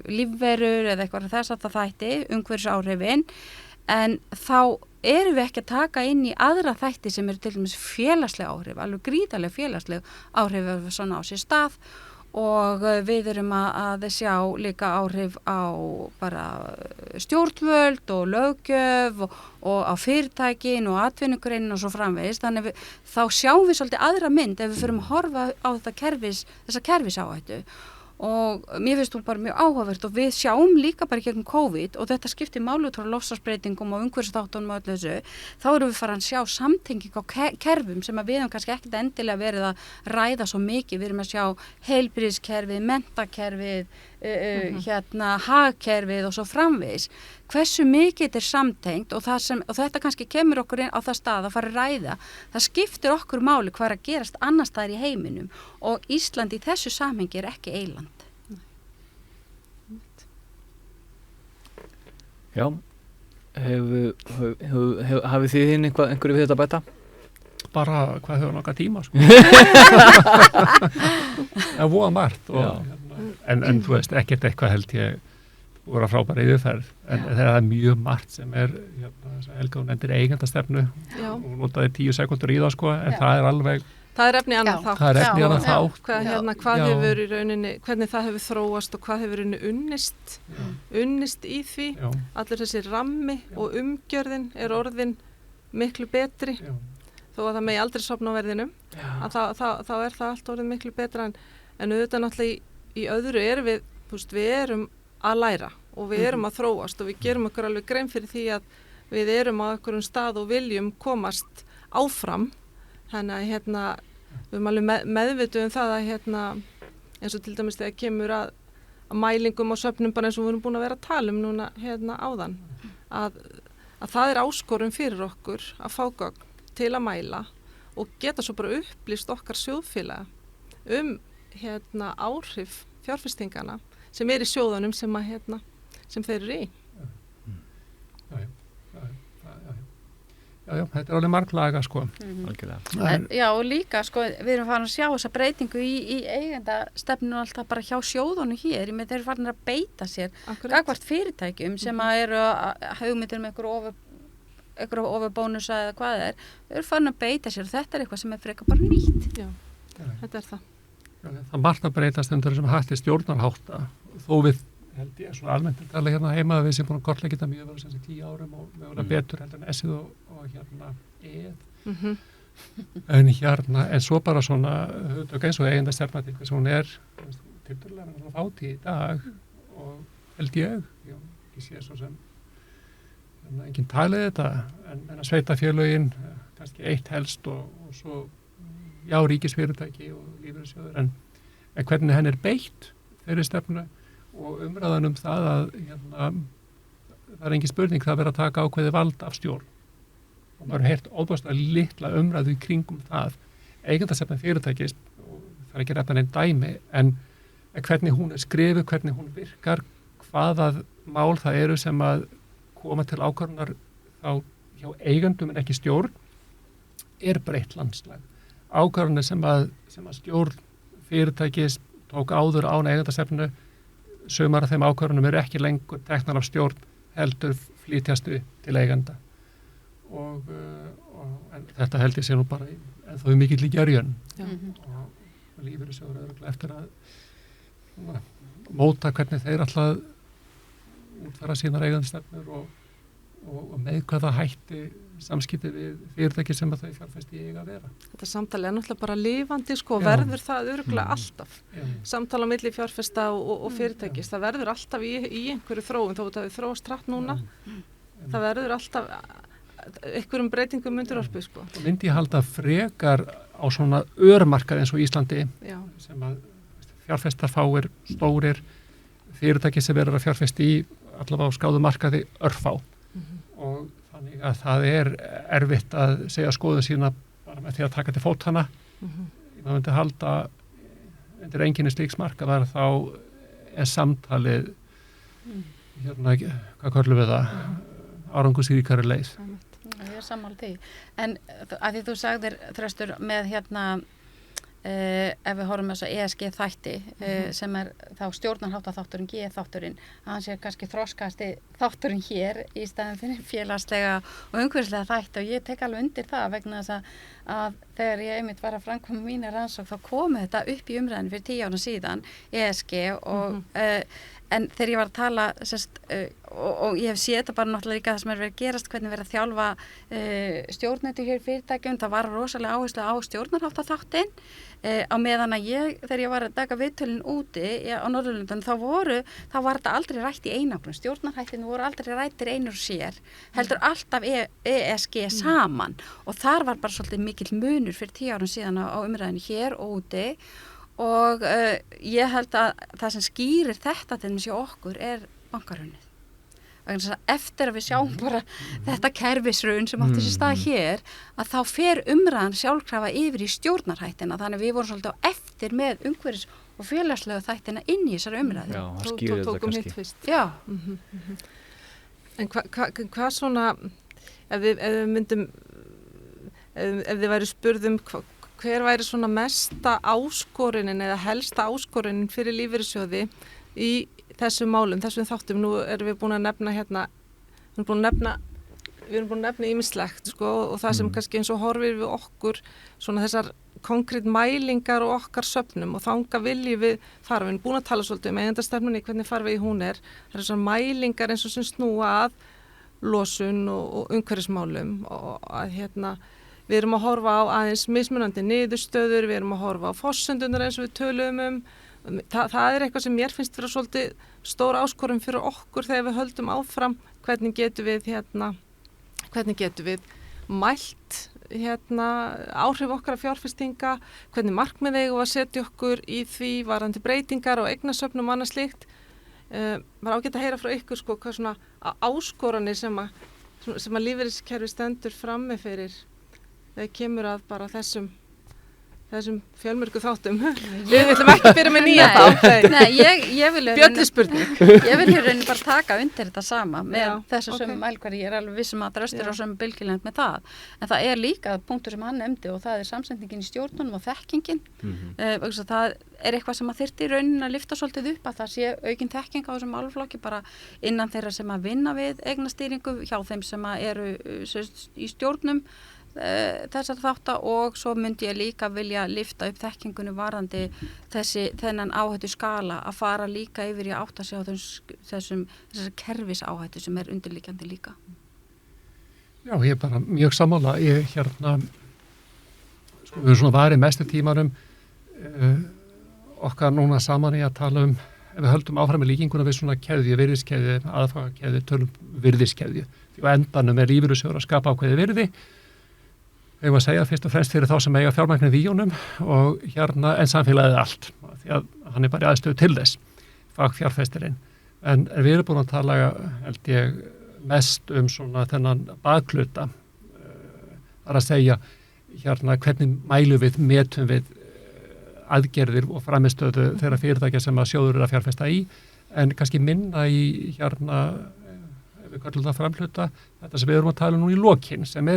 lífverur eða eitthvað þess að það þætti, umhverfisáhrifin, en þá erum við ekki að taka inn í aðra þætti sem eru til dæmis félagslega áhrif, alveg gríðarlega félagslega áhrif ef svona á sér stað og við erum að sjá líka áhrif á bara stjórnvöld og löggjöf og á fyrirtækin og atvinnugreinin og svo framvegis, þannig þá sjáum við svolítið aðra mynd ef við förum að horfa á þessa kerfisáhættu. Og mér finnst þú bara mjög áhugavert og við sjáum líka bara gegnum COVID og þetta skiptir máli út frá loftslagsbreytingum og umhverfisþáttunum og öllu þessu, þá erum við farin að sjá samtenging á kerfum sem við höfum kannski ekkert endilega verið að ræða svo mikið, við erum að sjá heilbrigðiskerfið, menntakerfið, hagkerfið og svo framvegis. Hversu mikið þetta samtengt og þetta kannski kemur okkur inn á það stað að fara að ræða, það skiptir okkur máli hvað er að gerast annars staðar í heiminum og Ísland í þessu samhengi er ekki eyland. Já, hafið þið einhverju við þetta bæta? Bara hvað hefur nokkað tíma sko. Það voða margt en þú veist, ekkert eitthvað held ég voru að frábæra yfirferð en það er mjög margt sem er Helga, hún nefndir eigendastefnu og notaði 10 sekundur í það sko en það er alveg það er efni annað þátt. Það er efni annað þátt. Hvað hefur í rauninni, hvernig það hefur þróast og hvað hefur unnist í því. Já. Allir þessi rammi og umgjörðin er orðin miklu betri þó að það megi aldrei sofna á verðinum að þá er það allt orðin miklu betra en auðvitað náttúrulega í öðru erum við erum að læra og við erum að þróast og við gerum okkur alveg grein fyrir því að við erum á einhverjum stað og viljum komast áfram þannig að við erum alveg meðvituð það að eins og til dæmis þegar kemur að mælingum og söfnum bara eins og við erum búin að vera að tala um núna áðan að það er áskorun fyrir okkur að fá gögn til að mæla og geta svo bara upplýst okkar sjóðfélaga áhrif fjárfestingana sem er í sjóðunum sem þeir eru í. Já, þetta alveg marglaga, sko. Algjörlega. Já, og líka, sko, við erum farin að sjá þessa breytingu í eigendastefnu alltaf bara hjá sjóðunum hér. Ég með þeir eru farin að beita sér gagnvart fyrirtækjum sem að eru hugmyndir með einhverju ofurbónusa eða hvað það er. Við erum farin að beita sér og þetta eitthvað sem frekar bara nýtt. Já, þetta það. Það margt að breytast undir þessum hætti stjórnarhátta, þó við held ég svona almennt að tala hérna heima að við sem búin að kortleggja þetta mjög vel sem 10 árum og mögulega betur heldur en S-ið og hérna E-ið. En svo bara svona hugtök eins og eigendastefna til þess að hún tiltölulega fátíð í dag og held ég sé svo sem enginn talið þetta en að sveitarfélögin kannski eitt helst og svo ríkisfyrirtæki og lífeyrissjóðir en hvernig henn beitt þeirri stefnu og umræðan það að það er engin spurning það að vera að taka ákveði vald af stjórn og maður heyrt óbúðslega litla umræðu í kringum það eigendastefna fyrirtækis og það er ekki rætt að neinn dæmi en hvernig hún skrifuð, hvernig hún virkar hvaða mál það eru sem að koma til ákvörðunar þá hjá eigendum en ekki stjórn breytt landslag ákvörðunar sem að stjórn fyrirtækis tók áður án eigendastefnu sumar af þeim ákvörðunum eru ekki lengur teknar af stjórn heldur flytjastu til eigenda en þetta held ég sé nú bara en þó mikill í gerjun og lífeyrissjóður örugglega eftir að móta hvernig þeir alltaf útfæra sínar eigendastefnur og með hvaða hætti samskipti við fyrirtæki sem að þau fjárfesti eiga að vera. Þetta samtali náttúrulega bara lifandi verður það örugglega alltaf. Samtala á milli fjárfesta og fyrirtækis, það verður alltaf í einhverju þróun, þó að við þróast hratt núna, það verður alltaf einhverjum breytingum undirorpi. Og myndi ég halda frekar á svona örmarkað eins og Íslandi sem að fjárfestar fáir stórir fyrirtæki sem verður að fjárfesti í allavega á skáðu markaði örfá og þannig að það erfitt að segja skoðun sína bara með því að taka til fótana. Ég myndi halda undir enginni slíks markaðar þá samtalið hvað köllum við það árangurríkari leið. Ég sammála því. En að því þú sagðir Þröstur með ef við horfum þess að ESG þætti sem þá stjórnarháttaþátturinn G-þátturinn að hann sé kannski þroskasti þátturinn hér í staðin fyrir félagslega og umhverfislega þætti og ég tek alveg undir það vegna þess að þegar ég einmitt var að framkvæma mína rannsókn þá komi þetta upp í umræðinu fyrir 10 ára síðan ESG og en þegar ég var að tala og ég hef séð þetta bara náttúrulega líka það sem verið að gerast, hvernig verið að þjálfa stjórnendur hér fyrirtækjum, það var rosalega áherslu á stjórnarháttaþáttinn á meðan að þegar ég var að taka viðtölin úti á Norðurlöndunum þá var þetta aldrei rætt í einangrun, stjórnarhættinu voru aldrei rættir einur sér, heldur alltaf ESG saman og þar var bara svolítið mikill munur fyrir 10 árum síðan á umræðinu hér og úti og ég held að það sem skýrir þetta til þess að okkur bankarunnið. Eftir að við sjáum bara þetta kerfisrun sem átti sér stað hér að þá fer umræðan sjálfkrafa yfir í stjórnarhættina þannig að við vorum svolítið á eftir með umhverfis og félagslega þættina inn í þessari umræðu. Já, það skýrir þetta kannski. Fyrst. Já. En hvað svona ef við myndum ef þið væri spurðum hver væri svona mesta áskorunin eða helsta áskorunin fyrir lífeyrissjóði í þessum málum, þessum þáttum, nú erum við búin að nefna við erum búin að nefna ýmislegt og það sem kannski eins og horfir við okkur svona þessar konkrét mælingar og okkar söfnum og þanga viljum við fara, við erum búin að tala svolítið eigendastefnunni, hvernig farvegi hún það er þessar mælingar eins og sem snúa að losun og umhverfismálum og að við erum að horfa á aðeins mismunandi niðurstöður, við erum að horfa á forsendunar eins og við tölum það er eitthvað sem mér finnst vera svolítið stór áskorun fyrir okkur þegar við höldum áfram hvernig getum við mælt áhrif okkar af fjárfestinga, hvernig markmið eigum að setja okkur í því varðandi breytingar og eignasöfnum og annað slíkt. Var ágætt að heyra frá ykkur hvað svona áskoranir sem að lífeyriskerfi stendur frammi fyrir þegar kemur að bara þessum þessum fjölmörgu þáttum. Við viljum ekki byrja með nýja þátt. Nei, ég vil Bjölluspurning. Ég vil hérna bara taka undir þetta sama með þessa sömu mælkværi. Ég er alveg vissum að röstur á sömu bylgjulengd með það. En það er líka punktur sem hann nefndi og það er samsetningin í stjórnunum og þekkingin. Það er eitthvað sem að þyrfti í raunin að lyfta svolítið upp, að það sé aukin þekking á þessum málaflokki bara innan þeirra sem að vinna við eignastýringu, hjá þeim sem að eru í stjórnum þessar þátta, og svo myndi ég líka vilja lyfta upp þekkingunni varðandi þennan áhættu skala, að fara líka yfir í átta sig á þessar kerfis áhættu sem er undirliggjandi líka. Já, ég er bara mjög sammála. Ég við erum svona varið mestu tímanum okkar núna saman í að tala ef við höldum áfram með líkinguna við svona keðju, virðiskeðju, aðfangakeðju, tölum virðiskeðju. Því á endanum er lífeyrissjóður að skapa ákveði virði. Við að segja fyrst og fremst fyrir þá sem eiga fjármagnið í honum og en samfélagið allt, því að hann er bara í aðstöðu til þess, fagfjárfestirinn. En við erum búin að tala, held ég, mest svona þennan bakhluta, að segja hvernig mælum við, metum við aðgerðir og framistöðu þeirra fyrirtækja sem að sjóður eru að fjárfesta í, en kannski minna í ef við kallum það framhluta, þetta sem við erum að tala nú í lokin, sem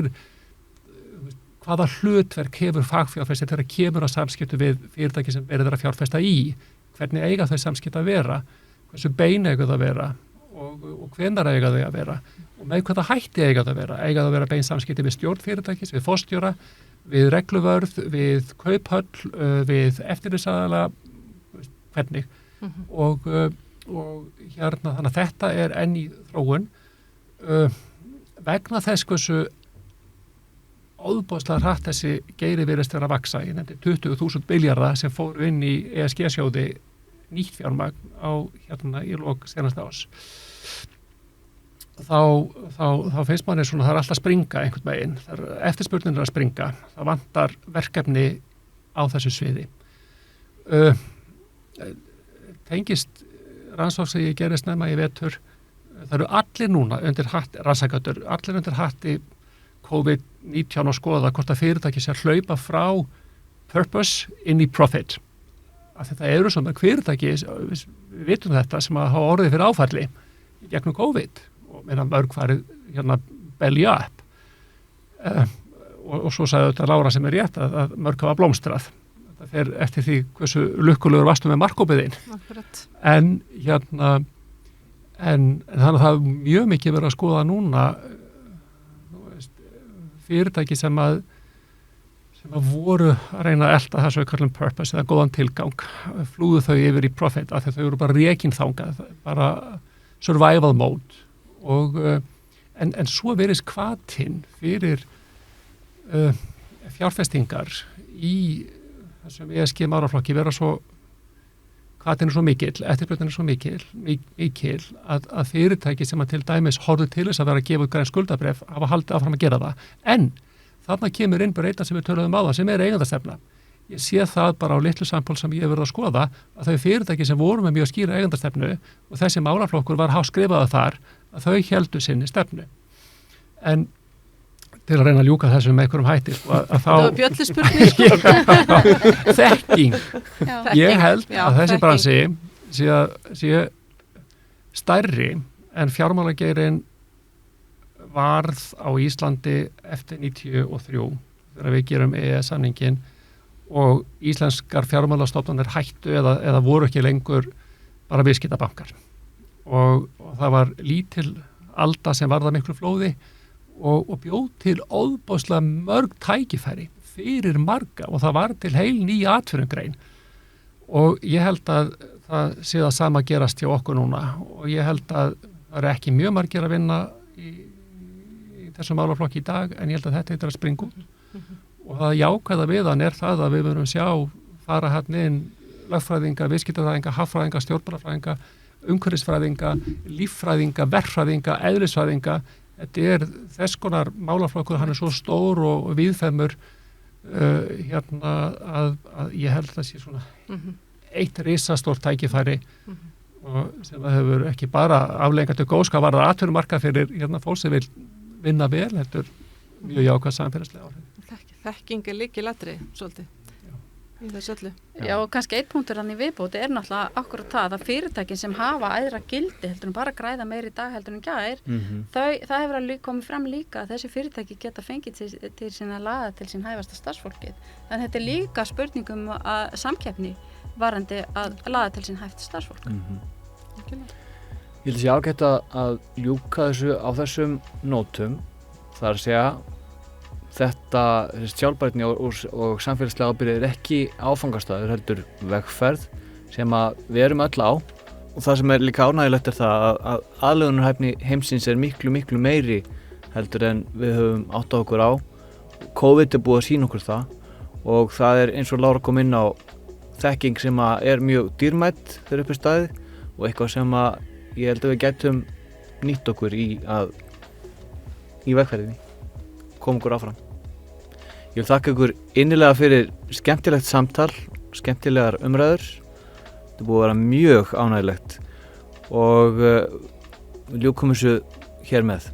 hvaða hlutverk hefur fagfjárfestir þegar kemur að samskiptu við fyrirtæki sem verður að fjárfesta í, hvernig eiga þau samskipt að vera, hversu bein eiga það að vera og hvenær eiga þau að vera og með hvaða hætti eiga það að vera bein samskipti við stjórn fyrirtækis, við forstjóra, við regluvörð, við kauphöll, við eftirlitsaðila, hvernig og þannig að þetta er enn í þróun vegna þess hversu óðbóðslega hratt þessi geiri virðist vera að vaksa. Ég nefndi 20.000 milljarða sem fóru inn í ESG-sjóði nýtt fjármagn í lok senasta árs. Þá finnst manni svona, það er alltaf að springa einhvern veginn. Eftirspurnin er að springa. Það vantar verkefni á þessu sviði. Tengist rannsókn sem ég gerði snemma í vetur. Það eru allir núna undir hatti, rannsakendur, allir undir hatti COVID-19 og skoða hvort að fyrirtæki sé að hlaupa frá purpose inn í profit. Að þetta eru svona fyrirtæki, við vitum þetta, sem að hafa orðið fyrir áfalli í gegnum COVID og meðan mörg farið belly up. Og svo sagði þetta Lára sem er rétt að mörg hafa blómstrað. Þetta fer eftir því hversu lukkulegur varstu með markkópiðinn. En þannig að það er mjög mikið verið að skoða núna fyrirtæki sem að voru að reyna að elta þessu kallum purpose eða góðan tilgang, flúðu þau yfir í profit af því þau eru bara rekin þangað, bara survival mode en svo verið hvatinn fyrir fjárfestingar í þessum ESG málaflokki vera svo hvatinn er svo mikill, eftirspurnin er svo mikill að fyrirtæki sem að til dæmis horfðu til þess að vera að gefa út græn skuldabréf hafa haldið áfram að gera það. En þarna kemur inn bara eitthvað sem við töluðum á það sem er eigendastefna. Ég sé það bara á litlu sampól sem ég hef verið að skoða að þau fyrirtæki sem voru með mjög skýra eigendastefnu og þessi málaflokkur var skrifaði þar að þau héldu sinni stefnu. En til að reyna að ljúka þessu með einhverjum hætti að þá þekking. Ég held að þessi bransi sé stærri en fjármálageirin varð á Íslandi eftir 93 þegar við gerum EES-samningin og íslenskar fjármálastofnanir hættu eða voru ekki lengur bara viðskiptabankar og það var lítil alda sem varða miklu flóði og bjóð til óðbóðslega mörg tækifæri fyrir marga og það var til heil ný atvinnugrein og ég held að það sé það sama gerast hjá okkur núna og ég held að það er ekki mjög margir að vinna í þessum málaflokki í dag en ég held að þetta er að springa út og það jákvæða við hann er það að við verðum sjá fara hann inn lögfræðinga, viðskiptafræðinga, haffræðinga, stjórnmálafræðinga, umhverfisfræðinga, líffræðinga, verkfræðinga, eðlisfræðinga. Þetta er þess konar málaflokkur, hann er svo stór og víðfeðmur að ég held að það sé svona eitt risastórt tækifæri og sem það hefur ekki bara afleiðingar góðs hvað varðar atvinnumarkað fyrir fólk sem vil vinna vel, heldur mjög jákvæð samfélagslega áhrif. Þekking er lykilatriði, svolítið. í þessu öllu. Já, og kannski einn punktur hann í viðbóti náttúrulega akkurat það að fyrirtækin sem hafa æðra gildi heldur en bara græða meir í dag heldur en gær, það hefur alveg komið fram líka að þessi fyrirtæki geta fengið til sín að laða til sín hæfasta starfsfólkið. Þannig þetta líka spurningum að samkeppni varandi að laða til sín hæft starfsfólk. Ég held að sé ágætt að ljúka þessu á þessum nótum, það að segja þetta sjálfbærni og samfélagslega ábyrgð ekki áfangastaður heldur vegferð sem að við erum öll á og það sem líka ánægilegt það að aðlögunarhæfni heimsins miklu meiri heldur en við höfum áttað okkur á. COVID búið að sýna okkur það og það eins og Lára kom inn á þekking sem að mjög dýrmætt þegar upp staðið og eitthvað sem að ég held að við gætum nýtt okkur í vegferðinni. Kom okkur áfram. Ég vil þakka ykkur innilega fyrir skemmtilegt samtal, skemmtilegar umræður. Þetta búið að vera mjög ánægilegt og ljúkum þessu hér með.